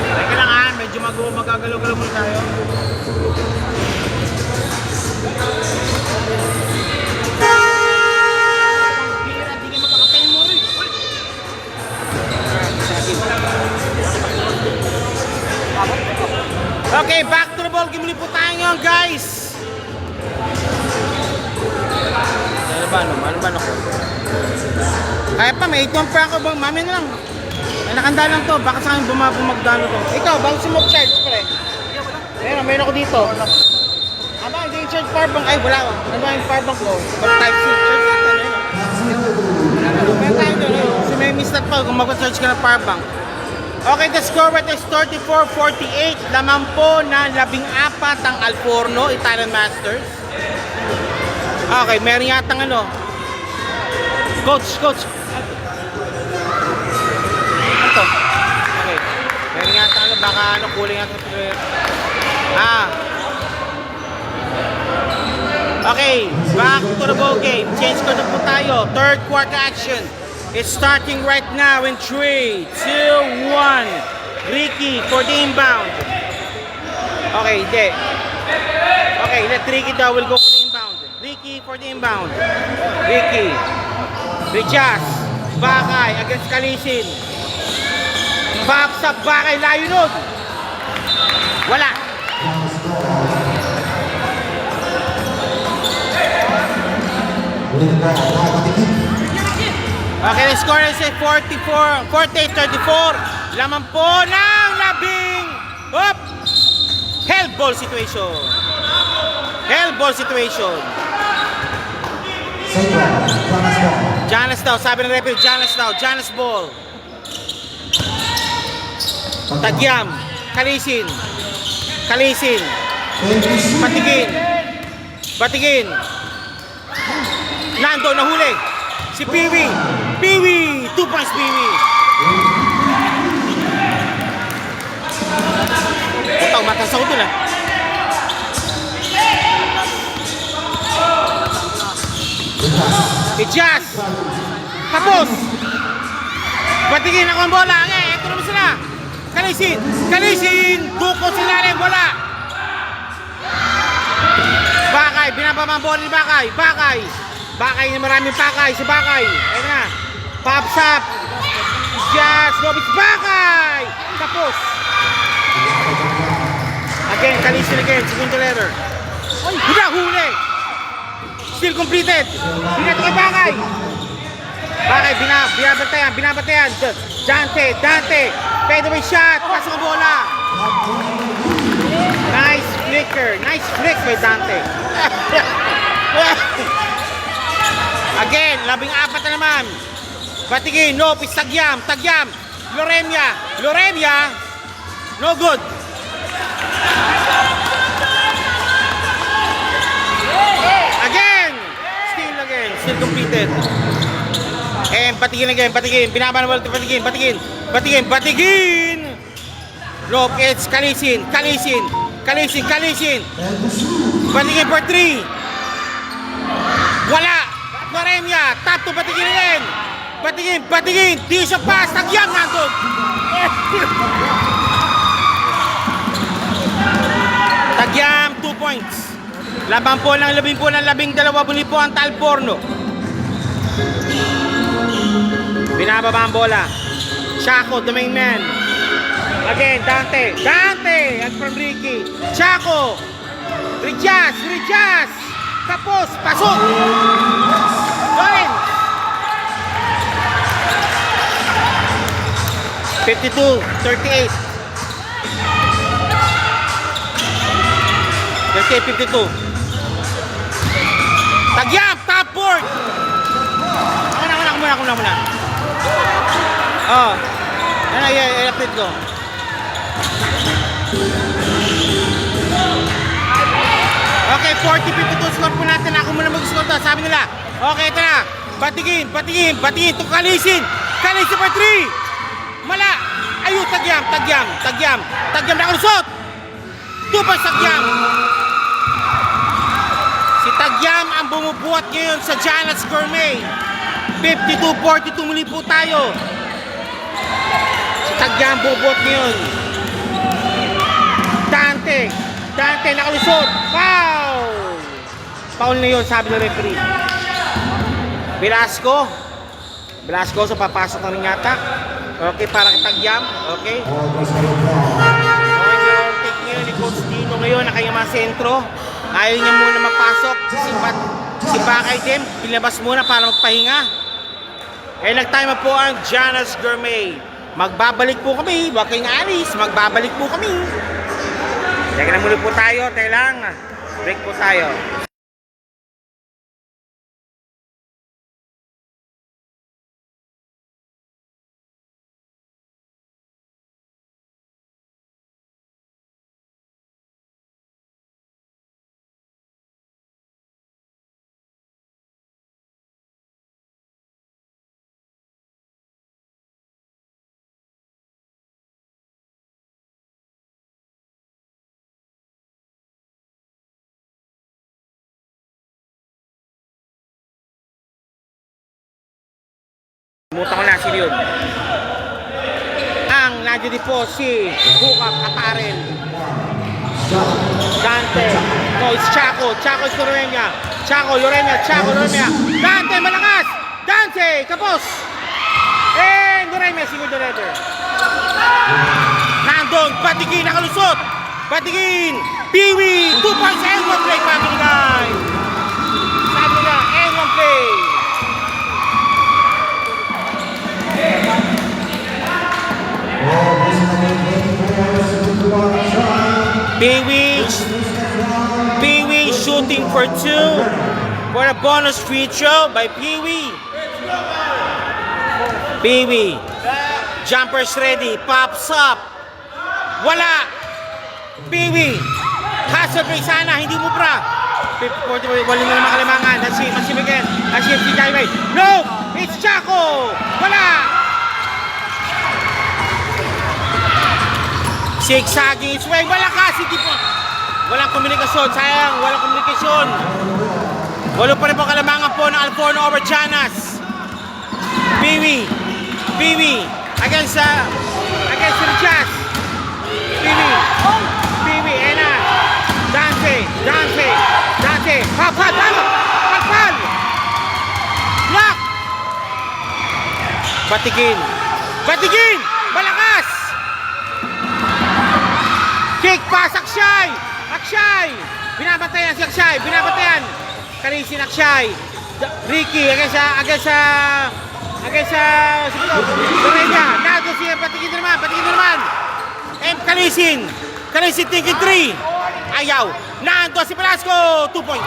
Teka lang ha, medyo magagalaw-galaw muna tayo. Okay, back to the ball game ulit po tayo ngayon guys. Ano ba ako? Kaya pa, may 8-1 pa ako bang mami na lang. May nakanda lang to, baka sa akin bumagdano to. Ikaw, bang smoke charge pre? Meron ako dito. Aba, hindi yung charge power bank. Ay, wala. Ano ba yung power bank ko? Type C. Charge natin, ayun. Meron tayo doon. Kasi may miss-not pa kung mag-charge ka ng power bank. Okay, the score right is 34-48. Lamang po na 14 ang Alforno, Italian Masters. Okay, meron yatang ano. Coach. Ito. Okay. Meron yatang ano, baka ano, kuling yatang. Okay, back to the ball game. Change ko na po tayo. Third quarter action. It's starting right now in 3, 2, 1. Ricky for the inbound. Okay, hindi. Okay, let Ricky daw will go for the inbound. Ricky for the inbound. Ricky. Richas. Bakay against Kalisin. Back sa Bakay. Layo nun. Wala. Ulit po, mga kapatid. Okay, the score is 48-34. Laman po ng labing. Hop! Hell ball situation. Hell ball situation. Same ball. Jonas ball. Jonas daw, sabi ng referee, Jonas daw, Jonas ball. Tagyam, Kalisin. Kalisin. Batigin. Batigin. Nando, nahuli. Si Piwi. Piwi. 2 points, Piwi. Puta, umatas ako dun ah. Ijas. Tapos. Batigin ako ang bola. Ito naman sila. Kalisin. Kalisin. Duko sila rin. Bola. Bakay. Binababa ang bola ni Bakay. Bakay. Bakay na maraming Bakay. Si Bakay. Ayun na. Pops up. Ijas. Lobis. Bakay. Tapos. Again. Kalisin again. Segundo letter. Ay. Huli. Still completed. Dito kay Bakay. Bakay, binabantayan. Dante. Fadeaway shot. Pasok ang bola. Nice flicker. Nice flick by Dante. Again, 14 na naman. Batigin, Lopez, Tagyam. Loremia. No good. Still completed. And batigin. Binaba na bola, batigin. Lopez, Kalisin. Batigin for 3. Wala. Loremia, tap to batigin rin. Batigin. Tisha pass, Tagyam nandun. Tagyam, 2 points. Laban po ng 12 muli po ang Talporno. Binababa ang bola. Chaco, the main man. Again, Dante. At from Ricky. Chaco. Rijas. Tapos, pasok. Going. 52-38. 38-52. Tagyam, top board. Ako muna. Oh. I-update ko. Okay, 40-52 score po natin. Ako muna mag-score to. Sabi nila. Okay, ito na. Batigin. Ito Kalisin for 3. Mala. Ayun, Tagyam na kalusot. 2 points Tagyam. Si Tagyam ang bumubuhat ngayon sa Jonas Gourmet. 52-42 muli po tayo. Si Tagyam bumubuhat ngayon. Dante nakalusot. Foul na yun, sabi ng referee. Velasco so papasok na rin yata. Okay, para kay Tagyam. Okay. Take ngayon ni Coach Dino ngayon, nakayama sentro. Ayaw niya muna mapasok. Si Bakay din, pinabas muna para magpahinga. Eh, nag-time po ang Jonas Gourmet. Magbabalik po kami. Huwag kayong alis. Magbabalik po kami. Teka na muli po tayo. Tayo lang. Break po tayo. Muta ko na si Leon. Ang nandiyo po si Bukap Aparel. Dante. No, it's Chaco. Chaco is Loremia. Loremia. Dante, malakas! Dante, kapos! And Loremia, segundo letter. Nandun, Batigin, nakalusot! Batigin! Piwi! 2 points, and 1 play, family guys! Sabi nila, and 1 play! for 2 for a bonus free throw by Pee-wee. Pee-wee. Jumpers ready. Pops up. Wala. Pee-wee. Hustle break sana. Hindi mo pra. 40, wala na naman kalimangan. Hasim again. Hasim si Jaime. No! It's Chaco! Wala! Zigzagging its way. Wala kasi. Walang komunikasyon. Sayang. Walang komunikasyon. Walo pa rin po kalamangan po ng Alforno over Chanas. Pee-wee. Pee-wee. Against the Jazz. Pee-wee. Pee-wee. Ena. Dante. Pal. Lock. Batigin. Malakas. Kick pass. Akshay. Binabantayan si Akshay. Karisin Akshay. Ricky. Against Doreña. Nado siya. Patigin na naman. Karisin thinking 3. Ayaw. Nando si Velasco. 2 points.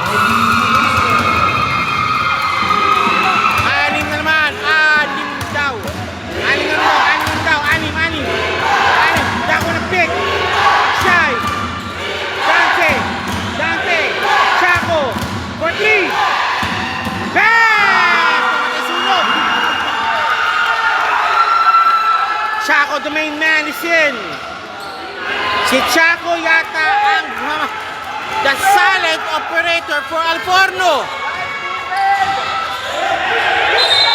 Anim daw. Dako ng pick. Shy. Dante. Chaco. For 3. Bam! Sunog. Chaco, the main man is in. Si Chaco yata ang the silent operator for Alforno.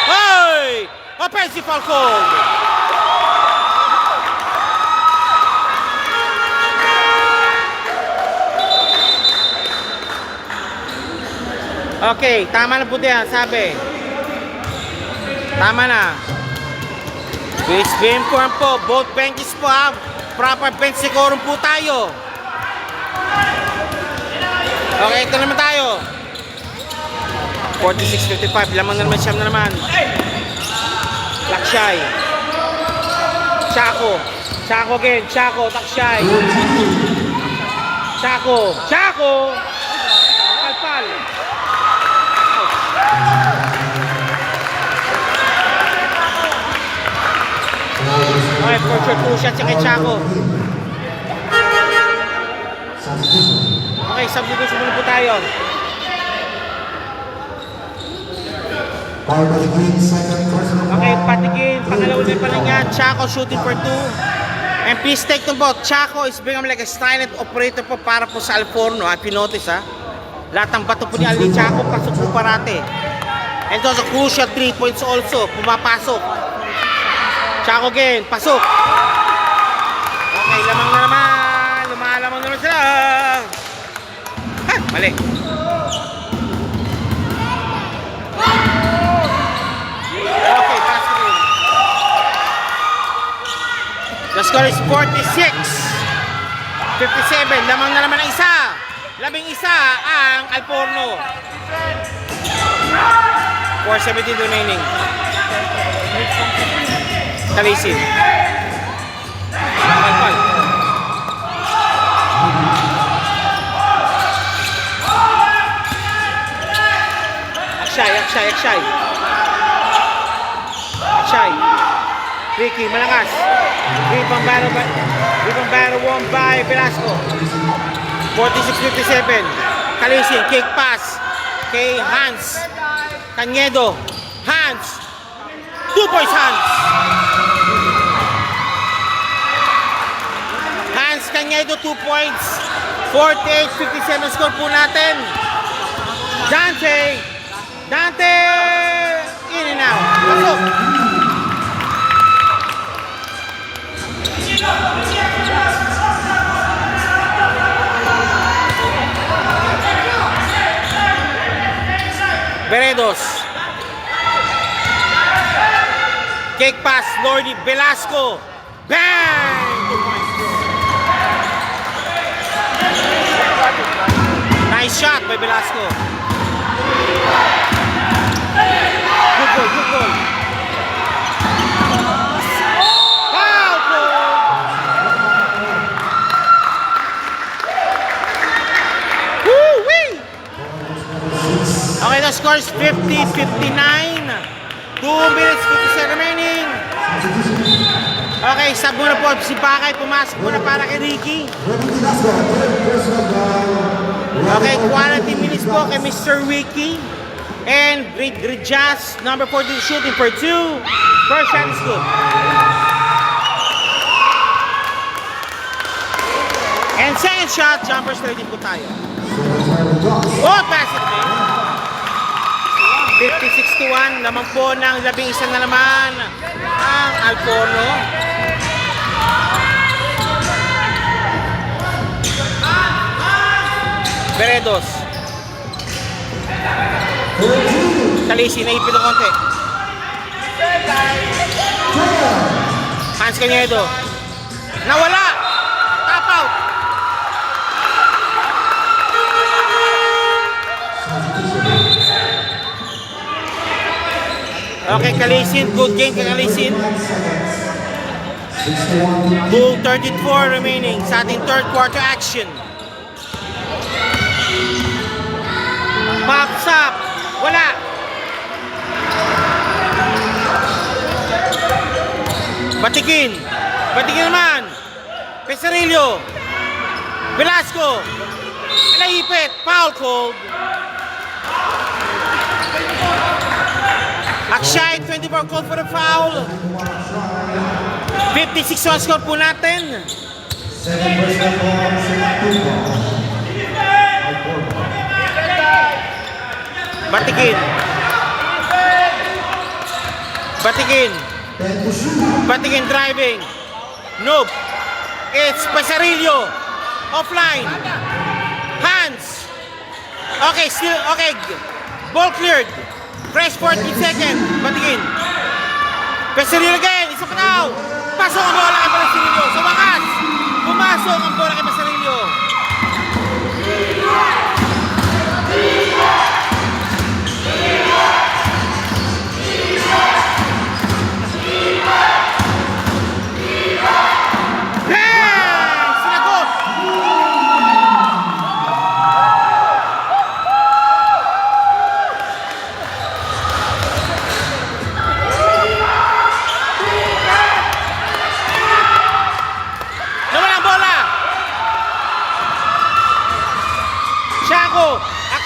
Hoy! Offensive foul call. Okay, tama na po diyan, sabi. Tama na. Please be informed po, both benches po ha. Proper bench scoring po tayo. Okay, ito naman tayo. 46-55, lamang na naman, siyam na naman. Lakshay. Chaco again, Takshay. Chaco. Alpal. Okay, for sure, 2 shots kay Chaco. Okay, substitution muna po tayo. Okay, Patigin, pangalawa na pala niya. Chaco shooting for 2. And please take note po, Chaco is become like a silent operator po para po sa Alforno. If you notice ha, lahat ng bato po ni Ali Chaco, pasok po parate. And those are crucial 3 points also, pumapasok. Chaco again, pasok. Okay, lamang na naman. Lumalamang naman sila. Ha, mali. Okay, basket. The score is 46-57. Lamang na naman ang isa. Labing isa ang Alforno. 4:17 remaining. Kalisin. Alpal. Akshay. Ricky, malakas. Rebound battle won by Velasco. 46-57. Kalisin, kick pass kay Hans. Cañedo. Hans. 2 points Hans. Cañedo 2 points. 48-57 score po natin. Dante. In and out. Pasok. Veredos. Kick pass, Lordy Velasco. Bang! 2 points. Nice shot by Velasco. Good goal. Foul goal! Woo-wee! score is 50-59. 2 minutes 50 remaining. Okay, sub muna po si Bakay. Pumasok muna para kay Ricky. Okay, quality minutes po kay Mr. Ricky. And Great Jazz, number 14, shooting for 2. First shot is good. And second shot, jumpers ready po tayo. Oh, pass it, man. 56-1, naman po ng 11 na naman ang Alcorno. Beredos. Talisi, naipit ng konti. Hans Canedo. Nawala! Tap out! Okay, Kalisin. Good game kay Kalisin. Bull 34 remaining sa ating third quarter action. Pops up. Wala. Batikin. Batikin naman. Pesarillo. Velasco. Naipit. Foul called. Akshay, 24 called for the foul. 56 on score po natin. Batikin. Batikin. Batikin driving. Nope. It's Pesarillo. Offline. Hands. Okay, still, okay. Ball cleared. Fresh 14 seconds. Batikin. Pesarillo again. Isa pa daw. Pasok ang bola kay Pesarillo. Sa wakas. Pumasok ang bola kay Pesarillo.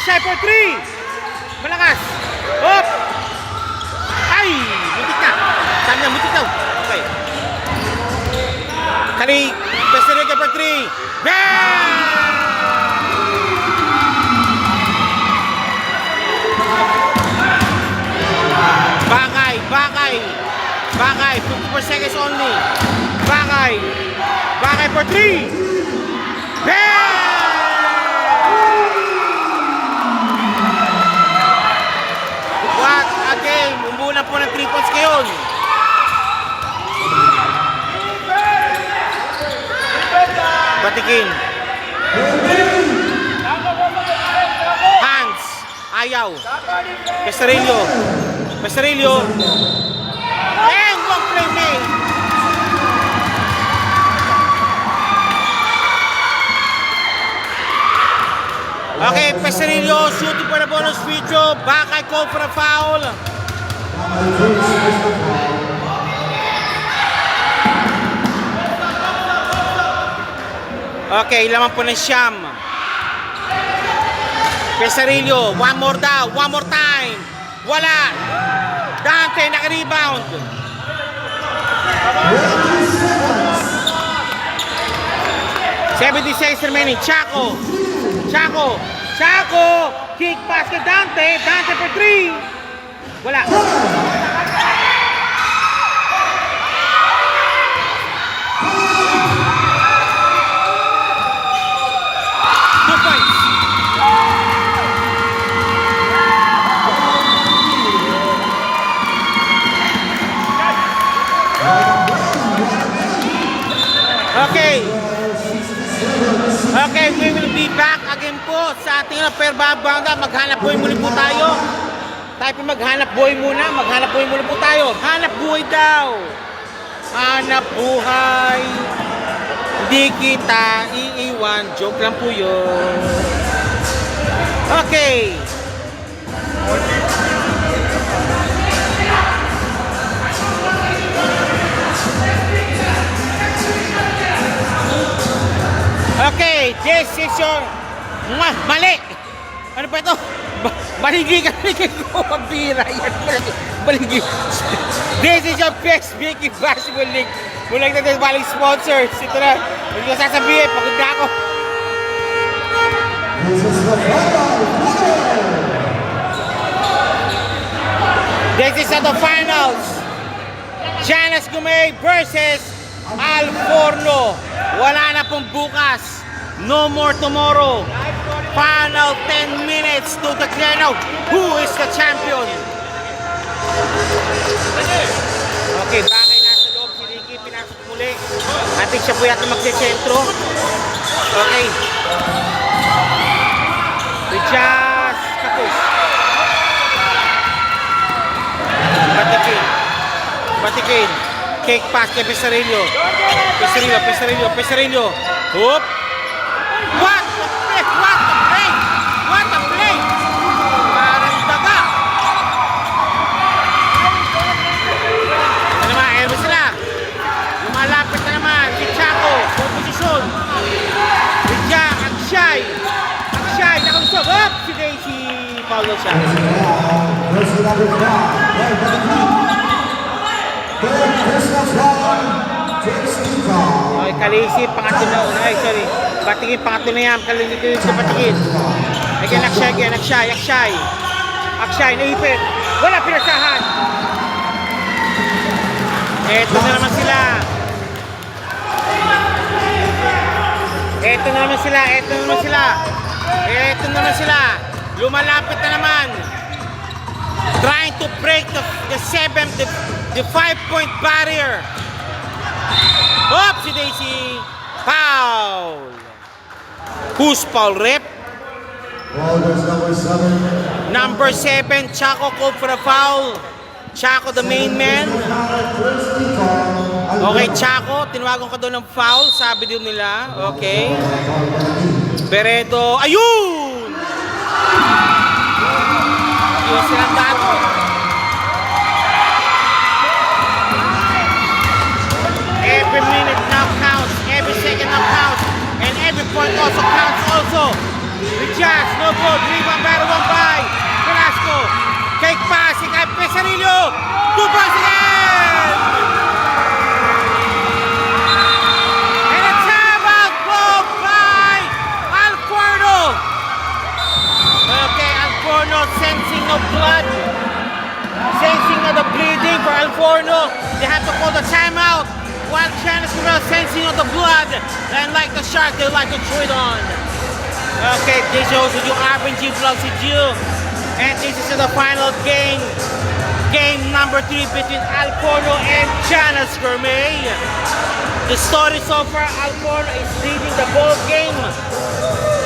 Akshay for 3. Malakas. Hop. Ay, mutik na. Sabi na, mutik daw. Okay. Kali, Pesarillo for 3. Bam! Bakay, Bakay. Bakay, 54 seconds only. Bakay. Bakay for 3. Bam! What a game! Umuna po ng 3 points ngayon. Batikin. Hands. Ayaw. Pesarillo. Pesarillo. And one play made. Okay, Pesarillo shooting for the bonus free throw. Bakay call for a foul. Okay, laman po ng Siyam. Pesarillo, one more daw, one more time. Wala. Dante naka-rebound. $76 remaining. Chaco. Chaco. Chaco. Kick pass kay Dante. Dante for 3. Wala. 2 points. Okay. Okay, we will be back again po sa ating perbabanda. Maghanap buhay muli po tayo. Tayo po maghanap buhay muna. Maghanap buhay muna po tayo. Hanap buhay daw. Hanap buhay. Hindi kita iiwan. Joke lang po yun. Okay. Okay, this is your... Mali! Ano pa ito? Baligi ka ko, pambira. Baligi. This is your best Vicky Basketball League. Mula natin baling sponsors. Ito na. Hindi ko sasabihin, pagod na ako. This is the final winner. This is the finals. Janice Gumay versus Al Forno. Wala na pong bukas. No more tomorrow. Final 10 minutes to declare now who is the champion. Okay, bakit nasa loob si Ricky, pinasok muli. Ating siya po yata magsisentro. Okay. We just kapos. Batikin. Cake pass kay Pesarillo. Pesarillo. Hoop. What the play! Parang daga. Ano naman, Elvis sila. Lumalapit na naman si Chaco. Full position. Bigya, Akshay, nakalusog. Up! Si Daisy. Foul na siya. Jersey number 5. Third personal foul. Jersey foul. Okay, Kalisi, pangatlo na. Ay, sorry. Batingin, pangatlo na yan. Kalisi sa batingin. Again, Akshay, naipit. Wala pinasahan. Eto na naman sila. Lumalapit na naman. Trying to break the 5-point barrier. Hop, si Daisy. Foul. Who's foul, rep? Number 7, Chaco called for a foul. Chaco, the main man. Okay, Chaco, tinawagan ko doon ng foul, sabi din nila. Okay. Beredo, ayun! Yun silang dato. Every minute now counts, every second now counts, and every point also counts also. Richards, no good, rebound battle one by Velasco. Cake pass, kay Pesarillo. 2 points again! And a timeout ball by Al Forno. Okay, Al Forno sensing no blood. Sensing the bleeding for Al Forno. They have to call the timeout. While Janice Gumay sensing of the blood. And like the shark, they like to throw it on. Okay, this is also yung RNG vlog si Jill. And this is the final game. Game number 3 between Al Forno and Janice Gumay. The story so far, Al Forno is leading the ball game.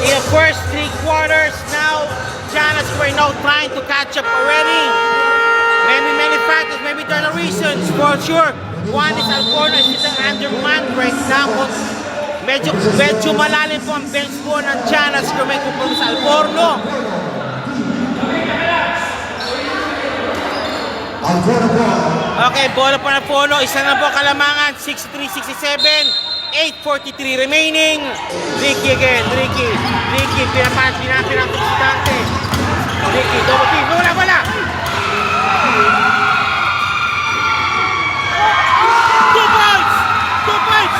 In the first 3 quarters, now Janice Gumay now trying to catch up already. Many factors, maybe there are reasons for sure. One is Al Forno is sitting under man right now. Medyo malalim po ang bench po ng Janice Gumay kung sa Al Forno. Okay, bola po ng Forno. Isa na po kalamangan. 63-67. 8:43 remaining. Ricky again. Ricky. Pinapinapin si Dante. Ricky, double team. Wala. 2 points!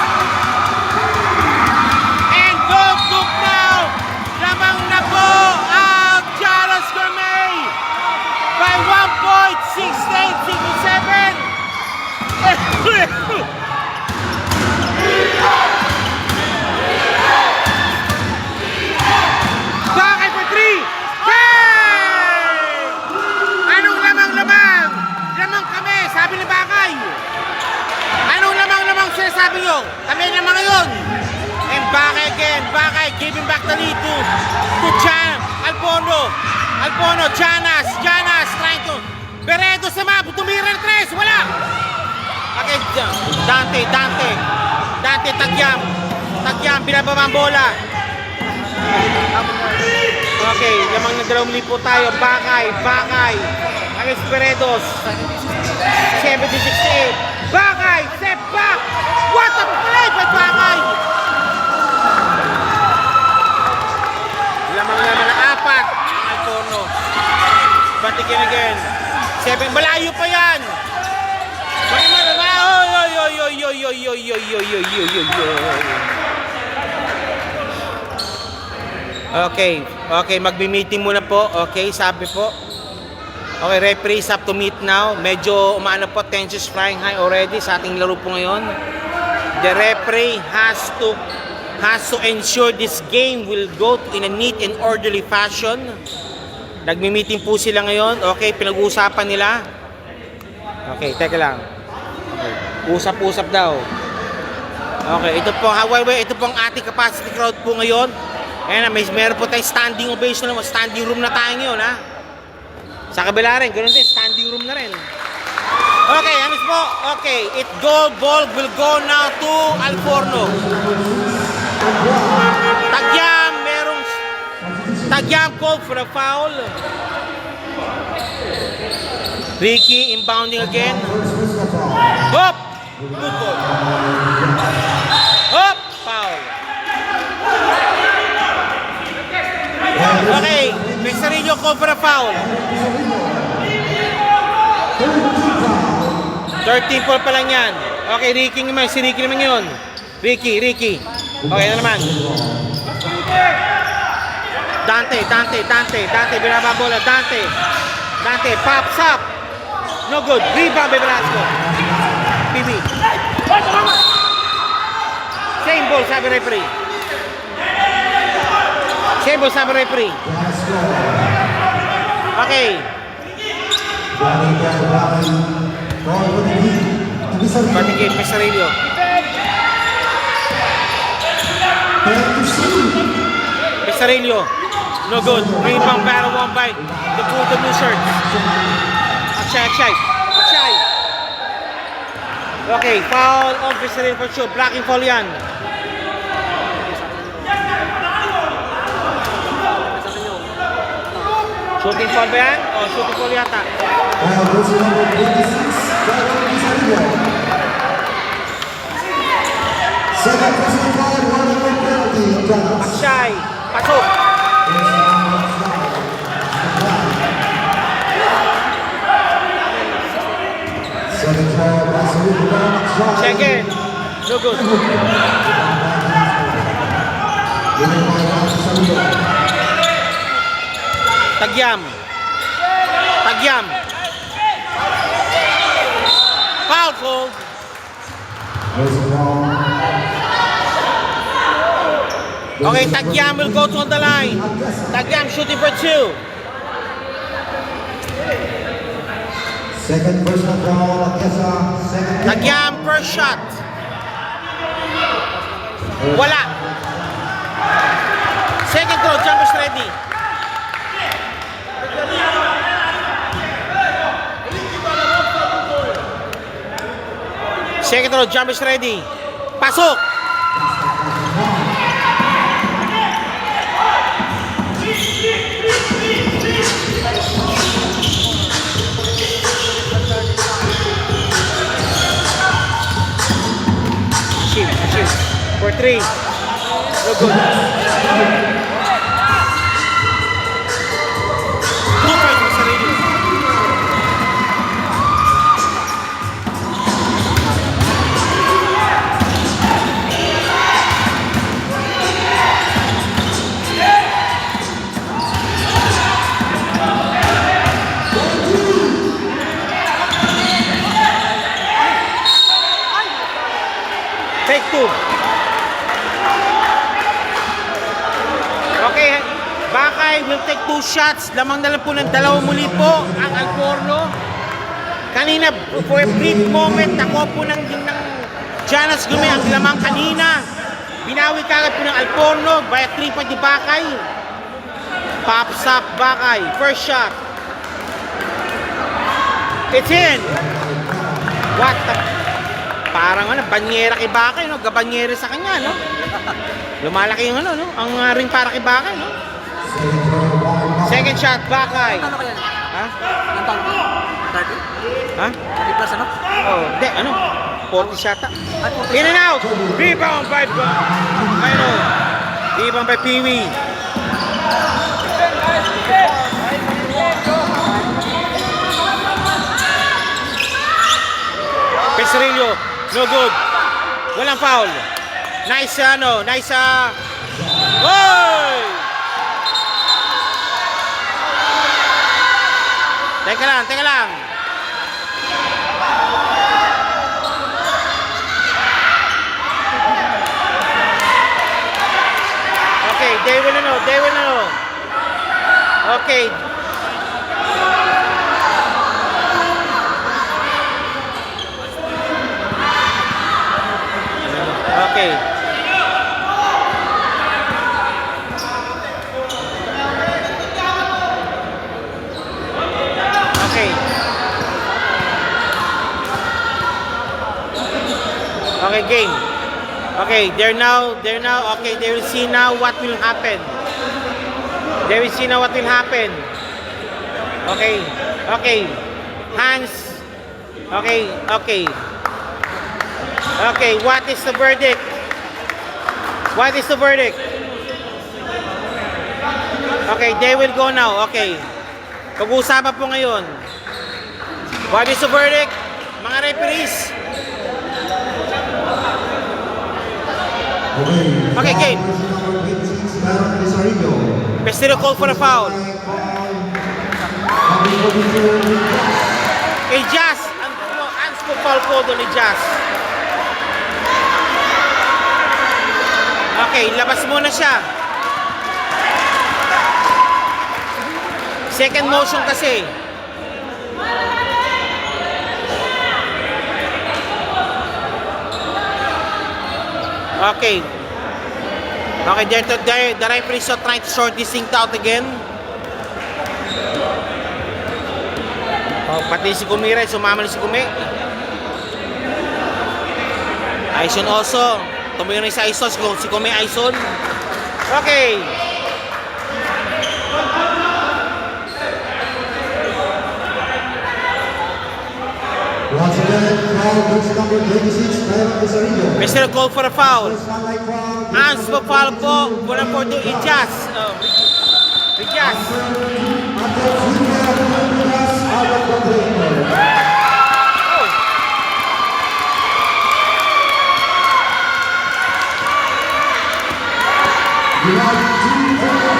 And goal took now. Lamang na po ang Janice Gumay by 1 point, 6-8, 6-7. Bakay for 3. Hey! Anong lamang? Lamang kami, sabi ni Bakay. Anong lamang sinasabi nyo? Kami naman ngayon. And Bakay again. Bakay giving back the lead to Al Forno, Janice trying to Beredo sa map, tumira ng 3, wala. Okay, Dante, Tagyam, binababa ang bola. Okay, lamang na 2,000 tayo. Bakay. Alex Peredos. 70-68. Bakay. Step back. What a play by Bakay. Lamang na 4. Alcorno. Batikin again. 7. Malayo pa yan. Okay, magbi-meeting muna po. Okay, sabi po. Okay, referee is up to meet now. Medyo umaano po, tensions flying high already sa ating laro po ngayon. The referee has to ensure this game will go in a neat and orderly fashion. Nagmi-meeting po sila ngayon. Okay, pinag-uusapan nila. Okay, teka lang. Okay, usap-usap daw. Okay, ito po, however, ito po ang ating capacity crowd po ngayon. Ayan, meron po tayong standing ovation, standing room na tayo ngayon, ha? Sa kabila rin, ganoon din, standing room na rin. Okay, anis po? Okay, goal ball will go now to Alcorno. Tagyam called for a foul. Ricky inbounding again. Hop! Good ball. Hop! Foul. Okay, Mesarillo called for a foul. 13 ball pa lang yan. Okay, Ricky naman. Si Ricky naman yun. Ricky. Okay, ano naman? Dante, binaba bola, Dante, pops up, no good, rebound by Velasco, PB, same ball, sabi referee, okay, patigil, Mesarillo, no good. Rebound battle won by the blue shirt. Akshay. Okay, foul on Mesarillo for sure. Blocking foul yan. Shooting foul ba yan? O, shooting foul yata. Akshay, pasok. Check in. No good. Tagyam. Foul call. Okay, Tagyam will go to the line. Tagyam shooting for 2. Second personal foul, Tagyam first shot. Wala. Second throw, jumpers ready. Second throw, jumpers ready. Pasok. Shoot. For 3. No good. 2 points for Mesarillo. Take 2. Okay, Bakay will take 2 shots. Lamang na lang po ng 2 muli po ang Alcorno. Kanina, for a brief moment, nakuha po ng Janas Gumi ang lamang kanina. Binawi kagad po ng Alcorno by a 3-point ni Bakay. Pops up Bakay. First shot. It's in. What the... Parang ano, banyera kay Bakay, no? Gabanyere sa kanya, no? Lumalaki yung ano, no? Ang ring para kay Bakay, no? Second shot, Bakay. Ano kaya? Ha? Ang taon ko? 30? Ha? 30 plus ano? Oh, hindi, ano? 40 shot. Ay, 40. In and out! Rebound by ano? Rebound by Peewee. Pesarillo, no good. Walang foul. Nice, ano, nice, Oy! Teka lang, teka lang. Okay, they will know, they will know. Okay. Okay. Okay. Okay, game. Okay, they're now, okay, they will see now what will happen. They will see now what will happen. Okay, okay. Hands. Okay, okay. Okay, what is the verdict? What is the verdict? Okay, they will go now. Okay. Pag-uusapan po ngayon. What is the verdict? Mga referees. Okay, game. Pestero call for a foul. Ijas. Ang foul po doon, Ijas. Okay, labas muna siya. Second motion kasi. Okay. Okay, the referee is trying to sort this thing out again. Oh, pati si Kumira, sumama na si Kumi. Aison also. Tumayo na si Aison, si Kumi Aison. Okay. Once again, foul goes number 26, Tyron Pesarillo. Mr. Call for a foul. First one-line foul. Hands for foul po. Wala po to Ijas. Ijas. Until Furia Lucas out of the play. You have 2 foul.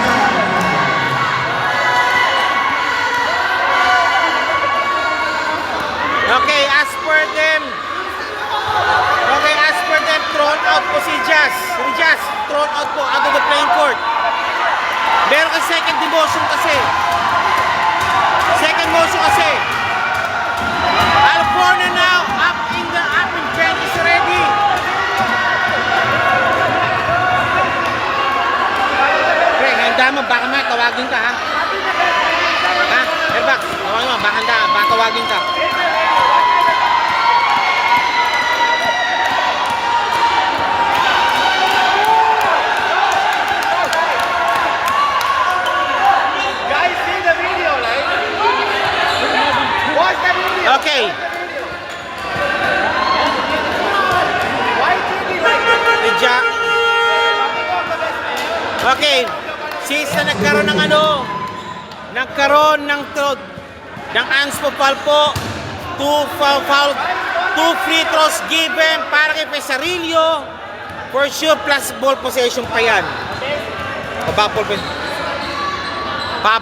Okay, as per them. Okay, as per them, thrown out po si Ijas. Si Ijas, thrown out po out of the playing court. Meron ka second demotion kasi. Second motion kasi. Alcorna now up in bench is ready. Pre, handa mo, baka tawagin ka ha. Ha? Airback, tawagin mo, baka tawagin ka. Okay. Okay. Since na nagkaroon ng Anspo foul po, 2 free throws given para kay Pesarillo. For sure, plus ball possession pa yan. Pa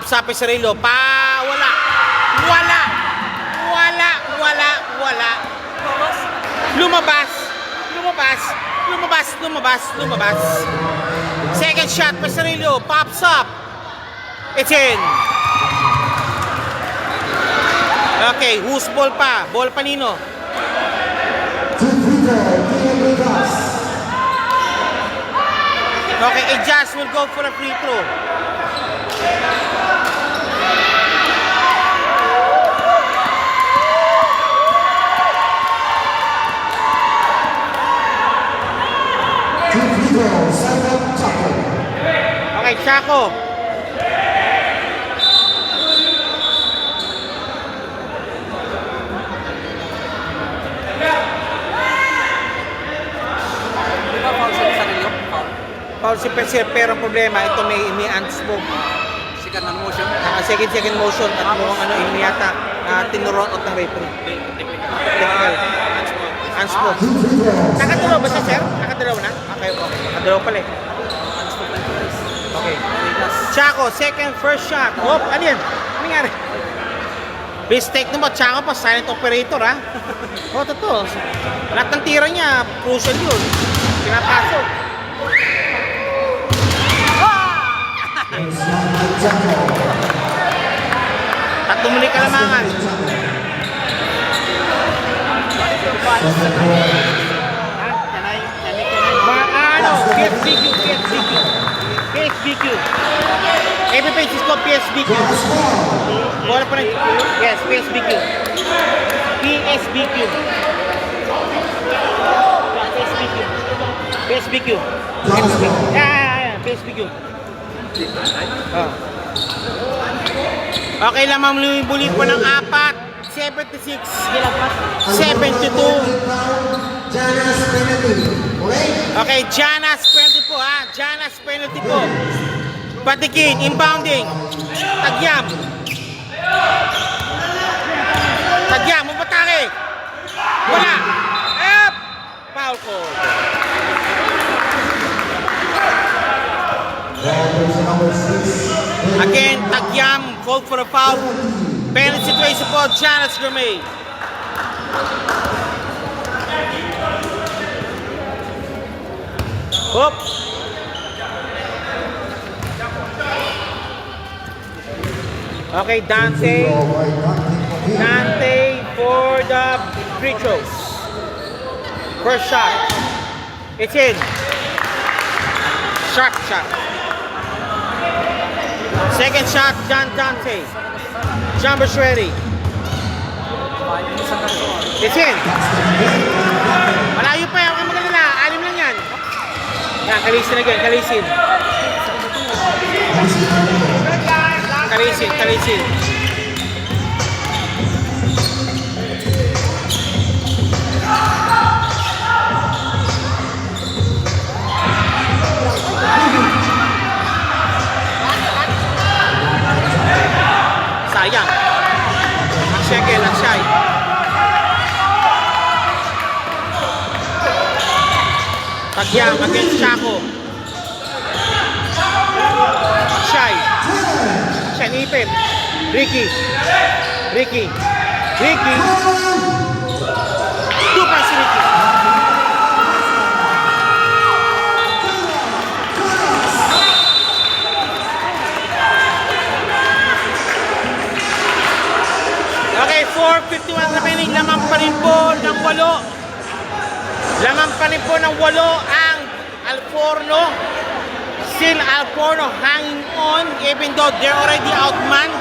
sa Pesarillo. Wala. Lumabas. Second shot, Pesarillo pops up. It's in. Okay, whose ball pa? Ball pa nino? Okay, Ijas will go for a free throw. Chaco. Di ba foul sa Rillo? Foul. Paul si Percy, pero ang problema, ito may unspoke. Second ng motion. Second motion at mukhang ano, hindi yata tinuron out ng referee. Technical. Unspoke. Nakadalaw ba siya, sir? Nakadalaw na? Okay, okay. Nakadalaw pala eh. Okay. Chaco, first shot. Oh, ano yan? Ano nangyari? Please take note, Chaco pa, silent operator ha. Oh, totoo. Lahat ng tira niya, crucial yun. Pinapasok. Tatlong muli kalamangan. Ano? PSBQ. Every page is called PSBQ. Bola pa rin. Yes, PSBQ. PSBQ. PSBQ. Yeah, PSBQ. Oh. Okay lang, mamuli po ng 4. 76. 72. Janas penalty. Okay? Okay, Janas penalty po ha. Janas penalty po. Patikin, inbounding. Tagyam. Tagyam, umatake. Wala. Up. Foul ko. Again, Tagyam called for a foul. Penalty situation po, Janas Gramay. Hop. Okay, Dante for the free throws. First shot. It's in. Sharp shot. Second shot, John Dante. Jumper's ready. It's in. Malayo pa yan. Huwag maganda na. Alim lang yan. Yan, kalisin again. Kalisin. Kalisin. Sayang. Akshay. Tagyam against Chaco. Akshay, ipit. Ricky. 2 points si Ricky. Okay, 4:51 remaining. Laman pa rin po ng 8 ang Alforno. Still Alforno hanging on even though they're already outmanned.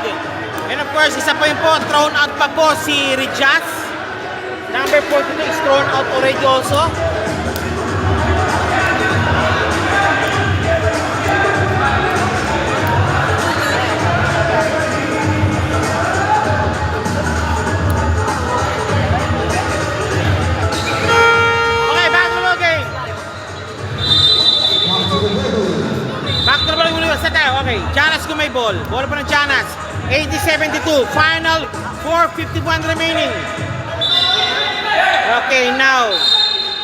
And of course, isa pa yun po, thrown out pa po si Rijas. Number 42 is thrown out already also. Okay, Janas Gumay ball. Ball pa ng Janas. 80-72. Final 4:51 remaining. Okay, now,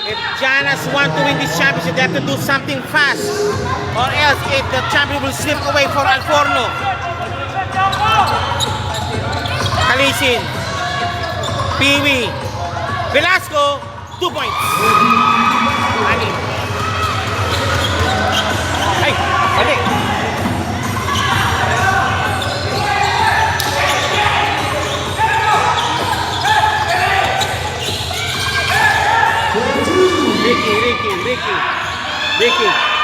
if Janas want to win this championship, they have to do something fast. Or else, the champion will slip away for Alforno. Kalisin. Piwi. Velasco, 2 points. Ani. Ay, balik.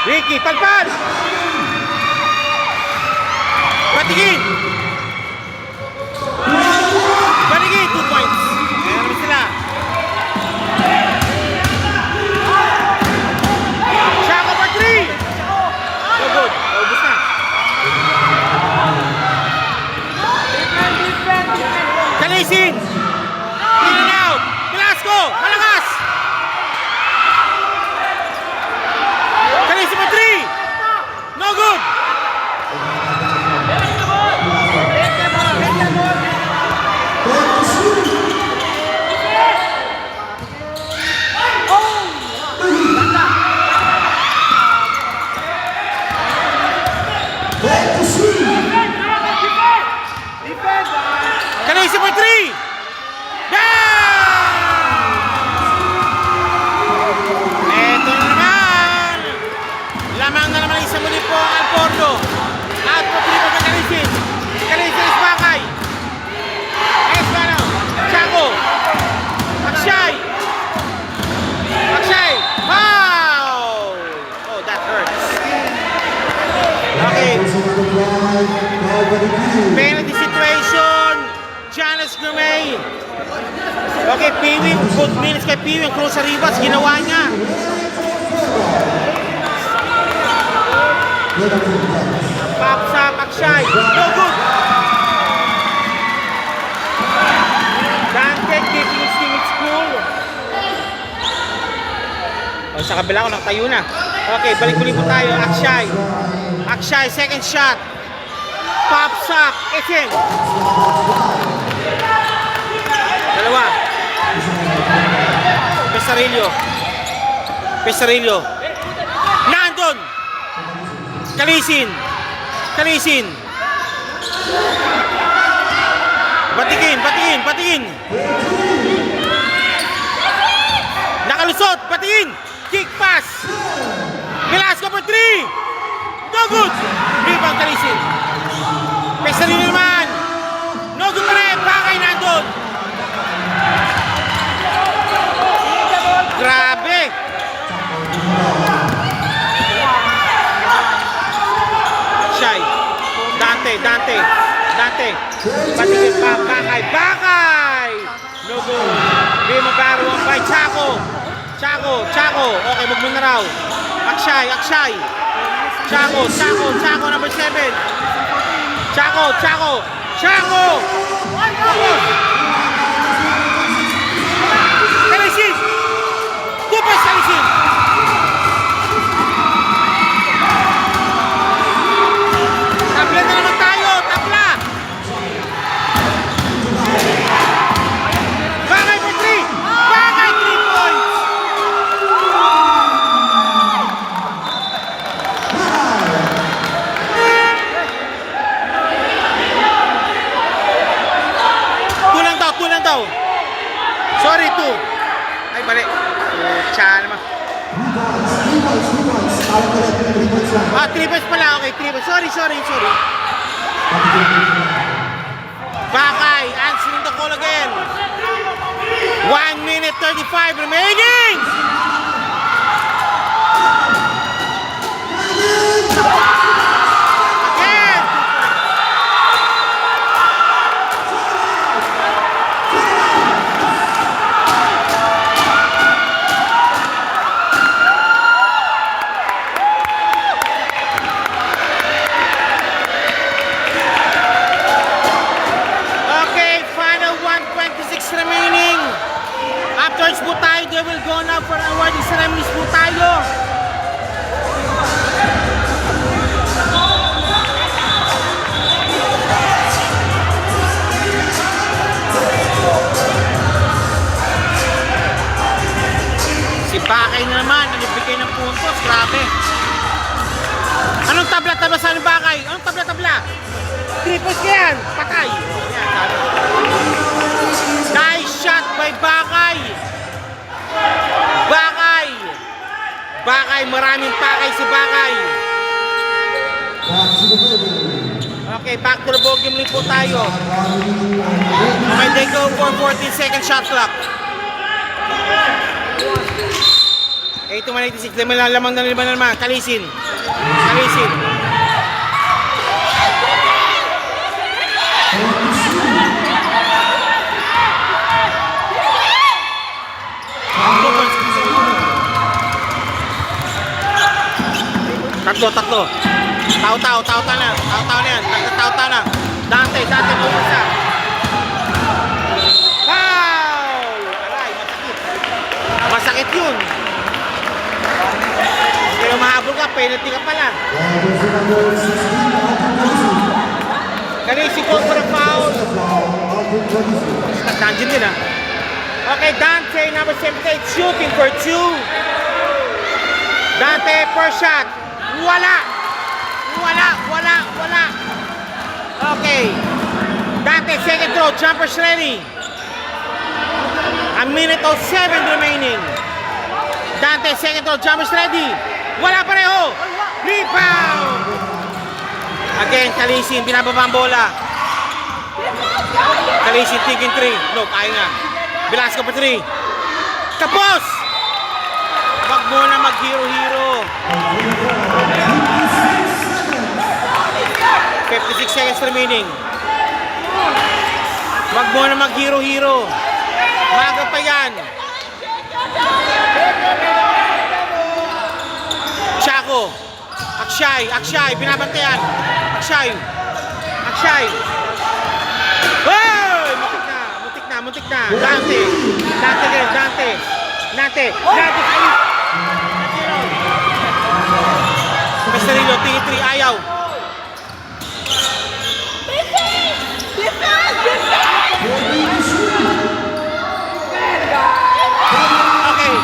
Ricky, palpal! Patigin! 2 points. Ayan naman sila. Chaco for 3! So good. Ubus na. In and out. Velasco, malakas. Carissimo 3. No good. Carissimo 3. Eto na naman. Lamang na naman isang muli po ang Alporno. Out po triple ka Carisin. Carisin is Bakay. Esbano. Chaco. Akshay. Akshay. Wow! Oh, that hurts. Okay. Penalty situation. Janice Gumay. Okay, Piwi. Good minutes kay Piwi. Ang cross sa Rivas. Ginawa niya. Pops up, Akshay. No good. Dante keeping his team at school. O, sa kabila ko, nakatayo na. Okay, balik-balik po tayo. Akshay. Akshay, second shot. Pops up. It's in. Dalawa. Pesarillo. Pesarillo. Nandun. Kalisin. Kalisin. Batingin, batingin, batingin. Nakalusot, batingin. Kick pass. Velasco for 3. No good. Rebound Kalisin. Pesarillo naman. No good pa rin. Bakay nandun. Grabe. Shy. Dante, Dante. Dante. Patingin pa. Bakay. Bakay. No good. Remo Baro ang by Chaco. Chaco. Chaco. Okay, magmuna na raw. Akshay. Akshay. Chaco. Chaco. Chaco number 7. Chaco. Chaco. Chaco. Kalisin. Tupas Kalisin. Tabla na naman tayo. Tabla. Bakay for 3. Bakay 3 points. Tulang daw. Sorry, 2. Ay, mali. Tiyan naman. 3 points pala. Okay, 3 points. Sorry. Bakay, answering the call again. 1 minute 35 remaining. Again. Remaining. Afterwards po tayo, they will go now for awarding ceremonies po tayo. Si Bakay na naman, nagbigay ng puntos, grabe. Anong tabla-tabla sa Bakay? Anong tabla-tabla? 3 points yan, patay. Yan, nice shot by Bakay. Bakay. Bakay, maraming pakay si Bakay. Okay, back to the ball game ulit po tayo. Okay, they go for 14-second shot clock. 8-1-86, lamang na naman. Kalisin. Kalisin. Tatlo. Tao na yan. Tao na. Dante mo isa. Jersey number 16, Alvin Codici. Kalisi called for a foul. Alvin Codici. Nandiyan din ah. Okay, Dante, number 78, shooting for 2. Dante, first shot. Wala. Okay. Dante, second throw. Jumpers ready. A minute 07 remaining. Dante, second throw. Jumpers ready. Wala pareho. Rebound. Again, Kalisin, binababa ang bola. Kalisin, taking 3. No, kaya nga. Velasco pa 3. Tapos! Wag mo na mag-hero-hero. 56 seconds remaining. Wag mo na mag-hero-hero. Maga pa yan. Chaco. Akshay. Binabantayan. Akshay. Hey! Muntik na. Dante. Castarillo, T3, ayaw. Okay.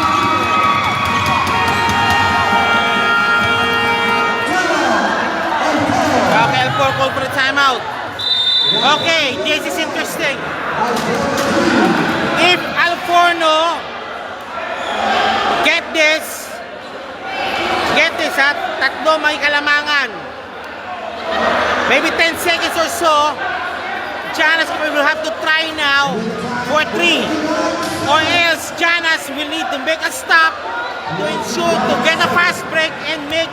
L4 call for the timeout. Okay, this is interesting. If Alforno get this ha, tatlo may kalamangan. Maybe 10 seconds or so, Janas will have to try now for 3. Or else Janas will need to make a stop to ensure to get a fast break and make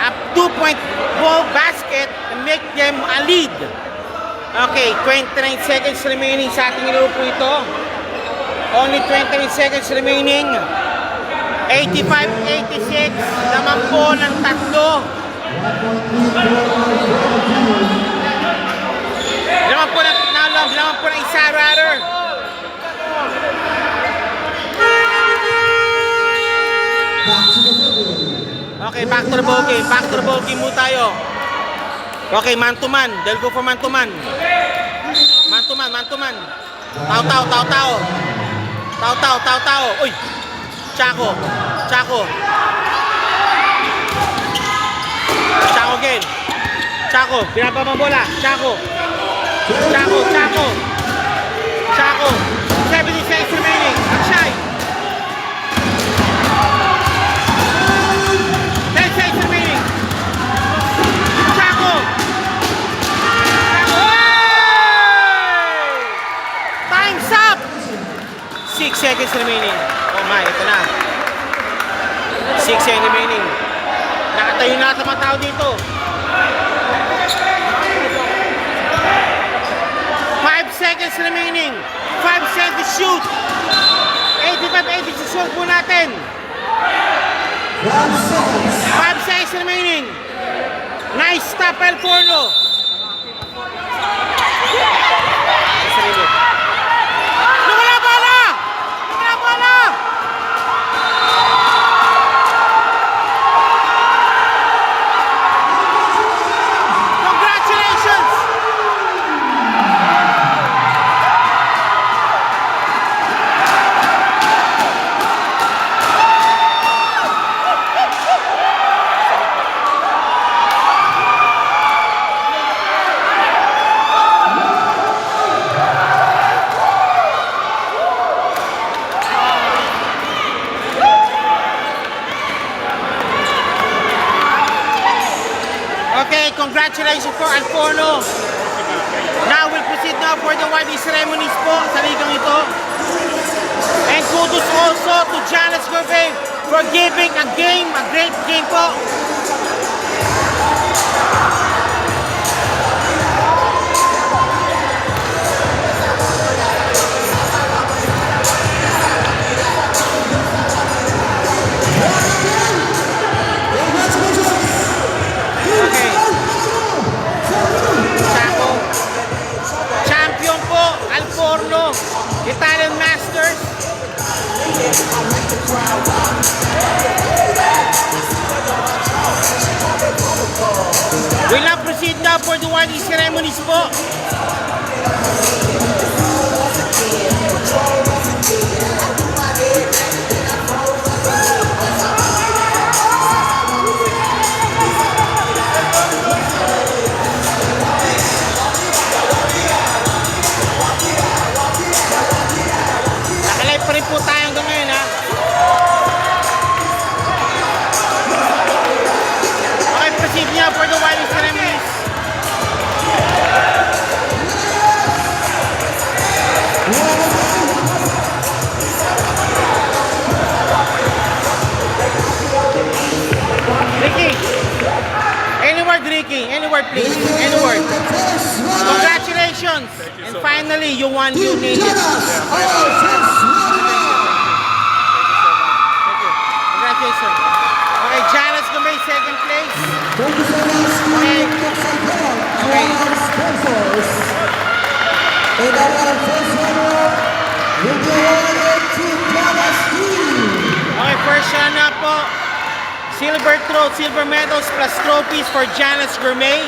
a 2-point ball basket and make them a lead. Okay, 29 seconds remaining sa ating grupo ito. Only 29 seconds remaining. 85-86. Naman po ng tatlo. Naman po ng isa rather. Okay, back to the ball game. Back to the ball game mo tayo. Okay, man to man. They'll go for man to man. Man to man. Tao. Uy! Chaco again. Chaco, pinapabang bola. Chaco. 70 seconds remaining. Akshay. 10 seconds remaining. Chaco. Time's up. 6 seconds remaining. Oh my, ito na. 6 seconds remaining. Nakatayo na sa mga tao dito. 5 seconds remaining. 5 seconds to shoot. 85-80 to shoot po natin. 5 seconds remaining. Nice stop, Alforno. Nawala bola! Congratulations! Okay, congratulations for Alforno. Now we'll proceed now for the awarding ceremonies po sa ligang ito. And kudos also to Janas Corbe for giving a great game po. Okay. Chaco. Champion po, Alforno, Italian Masters. for the awarding ceremonies po. Nakalive pa rin po tayo hanggang ngayon, ha. Okay, proceed niya for the awarding ceremonies. Ricky, any word, Ricky? Any word, please? Any word? Congratulations! And finally, you won your name. Congratulations. Okay, Janice Gomez, second place. Thank you so much to Okay. our sponsors. And our first runner will be awarded to Thomas Lee. Okay, first runner po. Silver medals plus trophies for Janice Gourmet.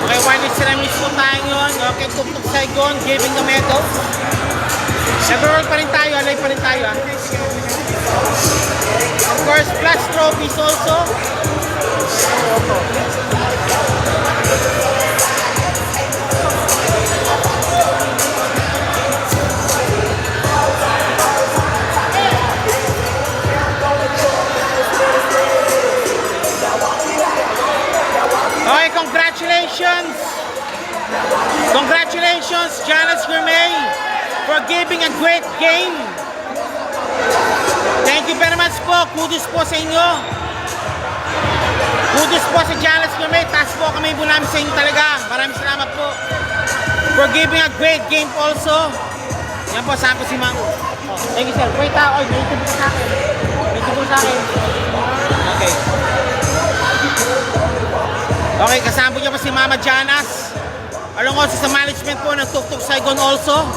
Okay, one ceremonies po tayo ngayon. Okay, Tuktuk Saigon giving the medals. Nag-work pa rin tayo, alive pa rin tayo, ah. Of course, plus trophies also. Okay, congratulations! Congratulations, Janice Gourmet, for giving a great game. Thank you very much po. Kudos po sa inyo. Kudos po sa Janice Gourmet. Taas po kami po namin sa inyo talaga. Maraming salamat po. For giving a great game also. Yan po, saan po si Ma'am. Oh, thank you, sir. Wait, oy, may ito po sa akin. May ito po sa akin. Okay. Okay, kasama po niyo po si Mama Janas. Along also sa management po ng Tuktuk Saigon also.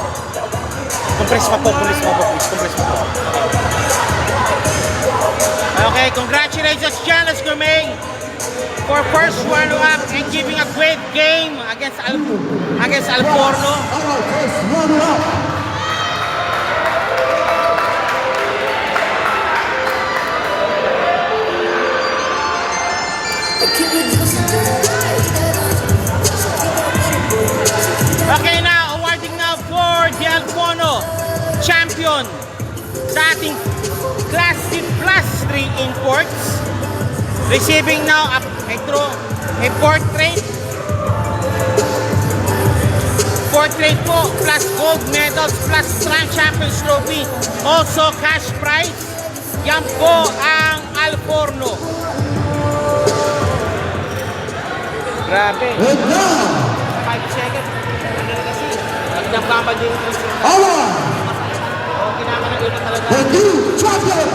Compress pa po, please. Compress pa po. Okay, congratulations Janice Gourmet for first runner-up and giving a great game against Alforno. Our first runner-up. Okay, now awarding now for the Alforno champion sa ating Class C Plus 3 imports. Receiving now a portrait po plus gold medals plus Grand Champions Trophy. Also cash prize. Yan po ang Alforno. Grabe. And now, 5 seconds. Ano na kasi? Nagdambamba din ito. our Kinaman ng ito talaga. the new champion.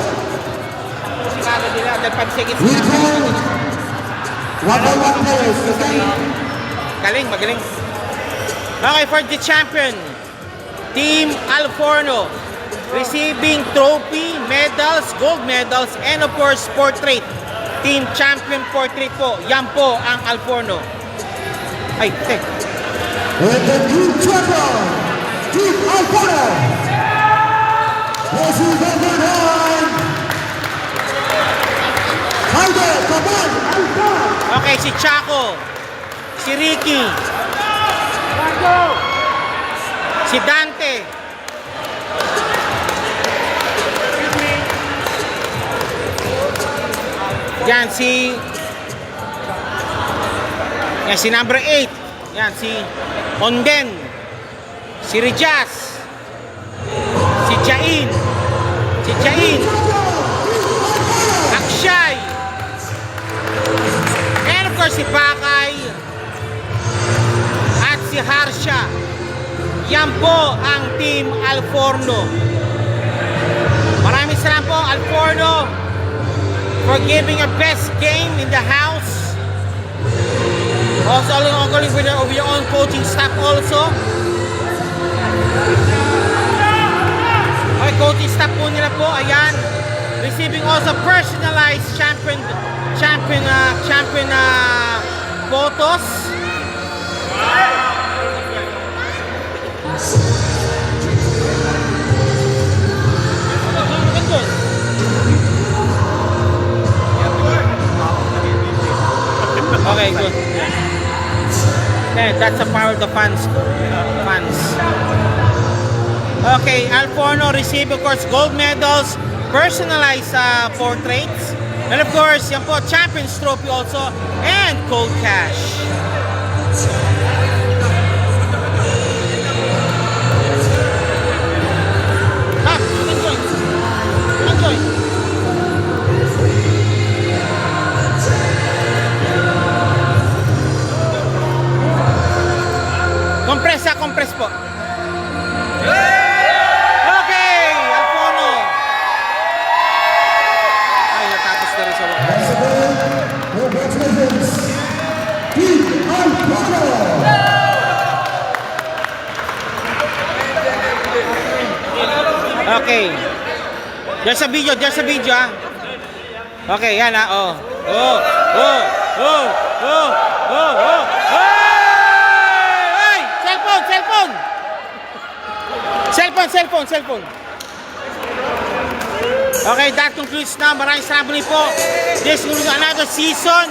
Si Kala nila. Dahil 5 seconds. We call one-on-one players, okay? Galing, magaling. Okay, for the champion, Team Alforno, receiving trophy, medals, gold medals, and of course, portrait. Team champion portrait po. Yan po ang Alforno. Ay, tek. And the new champion, Team Alforno. This is number 9. Tiger, come on, Alforno. Okay, si Chaco, si Ricky, si Dante, yan si number 8, yan si Onden, si Rijas, si Jain, Akshay, and of course si Bakay at si Harsha. Yan po ang Team Alforno. Maraming salamat po Alforno for giving your best game in the house. Also, ongoing with your own coaching staff also. Okay, coaching staff po nila po, ayan. Receiving also personalized champion photos. Okay, good. Okay, that's the power of the fans. Okay, Alforno received, of course, gold medals, personalized portraits, and of course, yan po, Champions Trophy also, and cold cash. Enjoy. Compress po. Okay, Alforno. Ay, natapos na rin sa wakas. Congratulations, Team Alforno! Okay. There's a video ah. Okay, yan ah, oh. Hey! Cellphone. Okay, that concludes now. Maraming salamat po. This will be another season,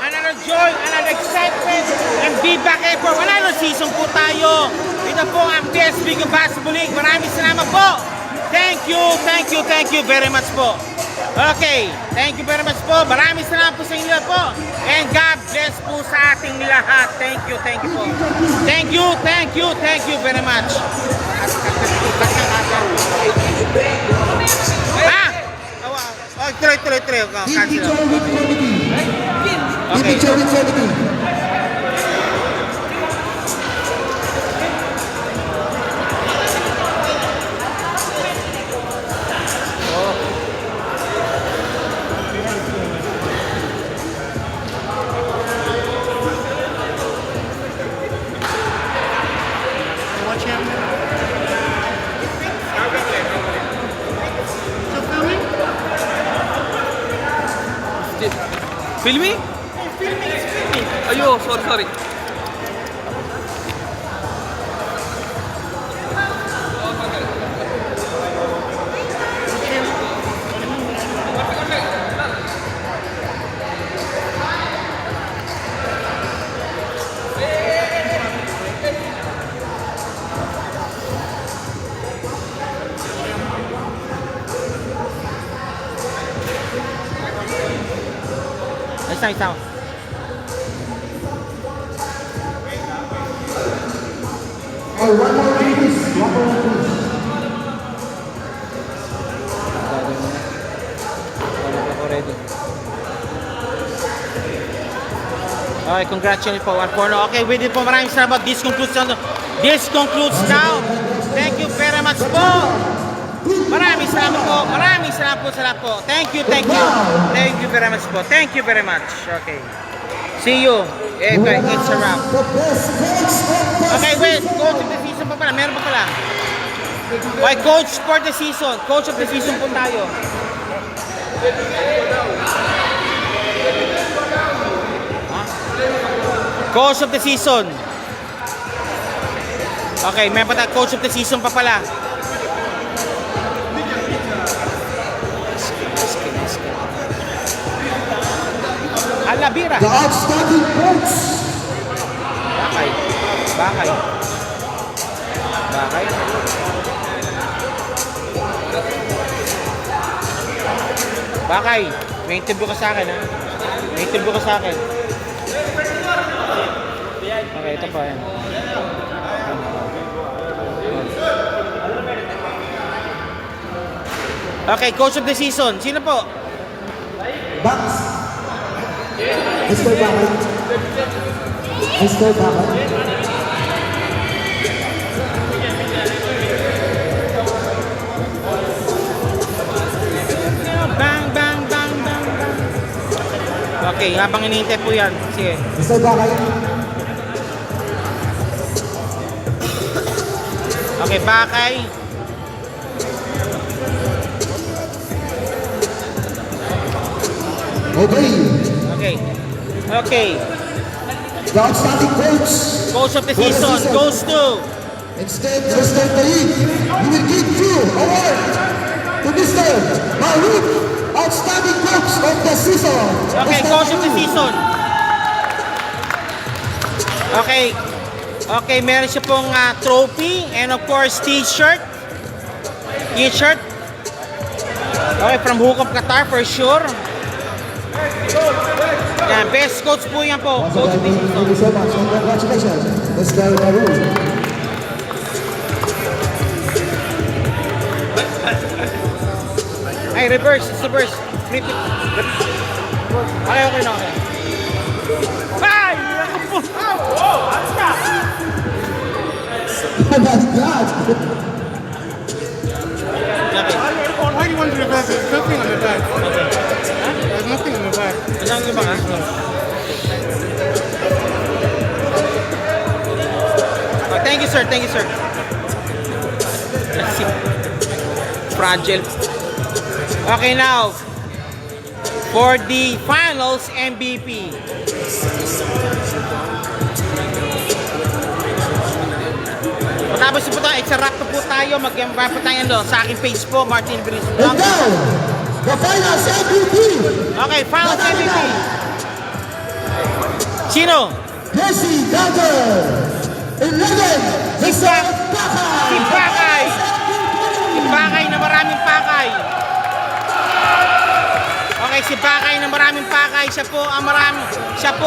another joy, another excitement, and be back for another season po tayo. Ito po ang PSBQ Basketball League. Maraming salamat po. Thank you very much po. Okay, thank you very much po. Maraming salamat po sa inyo po. And God bless po sa ating lahat. Thank you po. Thank you very much. Tuloy. Team Okay. Watch him. Still filming? Filming? Filming. Ayo, sorry. Isang. Oh, one more please. Okay, congratulations po, Alforno. Okay, with it po, maraming salamat. This concludes now. Thank you very much po. Maraming salamat po. Thank you very much po. Thank you very much. Okay. See you. Okay, it's a wrap. Okay, wait. Coach of the season pa pala. Meron pa pala. Okay, coach for the season. Coach of the season po tayo. Coach of the season. Okay, may pa tayo. Coach of the season pa pala. Alabira. The outstanding coach. Bakay. May interview ka sa akin, ha? Okay, ito pa yan. Okay, coach of the season. Sino po? Bax. Mr. Bakay. Bang. Okay, habang hinihintay po yan. Sige. Mr. Bakay. Okay, Bakay. Okay. Okay. Okay. The outstanding coach. Coach of the For the season season. goes to... Instead, Mr. Taib, we will give you award to Mr. Maroon, outstanding coach of the season. Okay, Mr. coach of the Maroon. season. Okay. Okay, meron siya pong trophy and of course t-shirt. T-shirt. Okay, from Hook of Qatar for sure. Yan, best coach po yan po. Once Coach of the again, season. thank you so much and congratulations, Mr. Maroon. Ay, reverse. It's reverse. Flip it. Okay, okay na, okay. Ay! Ako po! Oh my God! Okay. Why do you want to reverse? There's nothing on the back. There's nothing on the back. Saan ka ba ka? Oh, thank you, sir. Thank you, sir. Let's see. Fragile. Okay, now. For the finals MVP. Matapos po tayo, extra wrap po tayo. Mag-emba po tayo sa aking page po, Martin Briz And Vlog. now, the finals MVP. Okay, finals MVP. Sino? Jesse Dagger. 11, Mr. Bakay. Si Bakay. Si Bakay na maraming pakay. Okay, si Bakay na maraming pakay. Siya po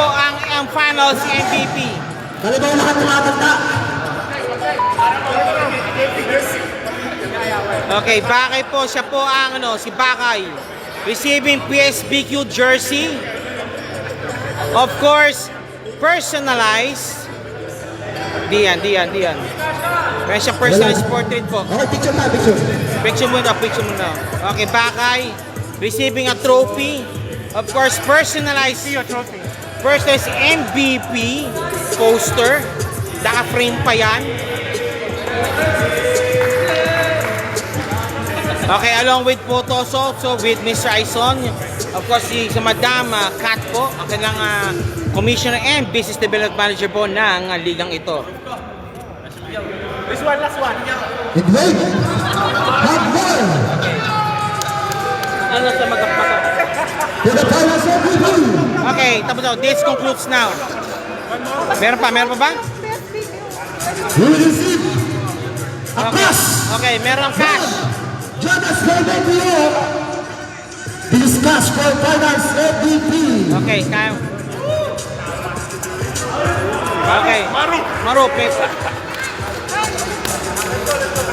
ang finals MVP. Kalibaw lahat ng mga banda. Okay, Bakay po. Siya po ang si Bakay. Receiving PSBQ jersey. Of course, personalized. Diyan. Meron siya personalized portrait po. Okay, picture na, picture. Picture muna. Okay, Bakay. Receiving a trophy. Of course, personalized Trophy. personalized MVP poster. Naka-frame pa yan. Okay, along with photos also with Mr. Aison. Of course, si Madam Kat po, ang kanilang Commissioner and Business Development Manager po ng ligang ito. This one, last one. And wait, have more. Ano sa magkapaka? To the finals MVP. Okay, tapos na. This concludes now. Meron pa ba? We will receive a cash. Okay, meron cash. Jonas Goldenio. This is cash for finals MVP. Okay, kaya. Okay. Maru, please.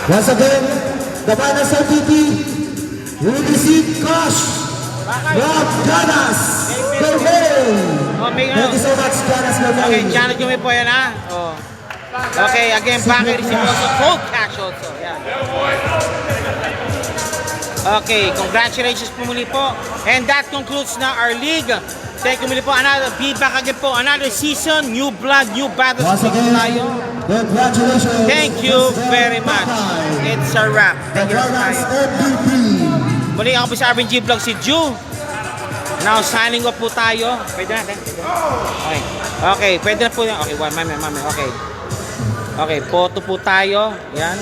Once again, the finals MVP. We will receive cash from Jonas Goldenio. Oh, may Thank you so much, Jonas Okay, Goldenio. Janet Jumi po yan ha. Oh. Okay, again, Bakay receive also cold cash also. Yan. Okay, congratulations po muli po. And that concludes na our league. Thank you muli po. Be back again po. Another season, new blood, new battles Once po again, tayo. congratulations. Thank you Mr. very much. Bakay. It's a wrap. The Thank you finals tayo. MVP. Muli ako po sa Arvin G Vlog, si Ju. Now, signing off po tayo. Pwede natin. Okay. Okay, pwede na po yan. Okay, mami. Okay. Okay, photo po tayo. Yan.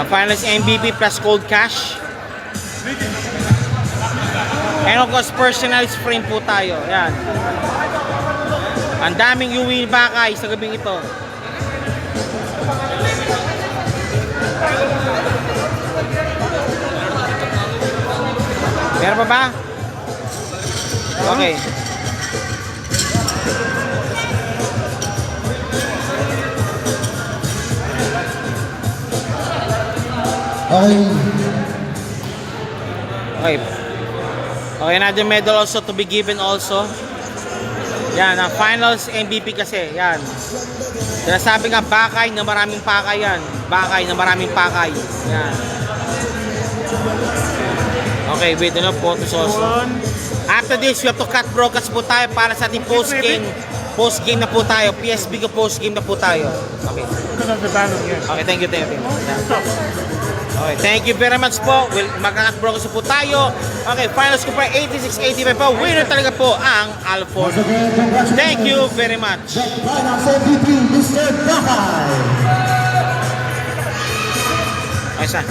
Finals MVP plus cold cash. And of course, personalized frame po tayo. Yan. Ang daming Uwi Bakay sa gabing ito. Meron pa ba? Okay. Okay. Okay. Okay, another medal also to be given also. Yan, ang finals MVP kasi. Yan. Sinasabi nga, Bakay na maraming pakay yan. Bakay na maraming pakay. Yan. Okay, wait, photos also. After this, we have to cut broadcast po tayo para sa ating post-game. Post-game na po tayo. PSB ko post-game na po tayo. Okay. Because of the battle, yes. Okay, thank you. Stop. Okay, thank you very much po. Magkakat broadcast po tayo. Okay, final score po 86-85 po. Winner talaga po ang Alfonso. Thank you very much. Finals MVP, Mr. Bahay. Okay, sa.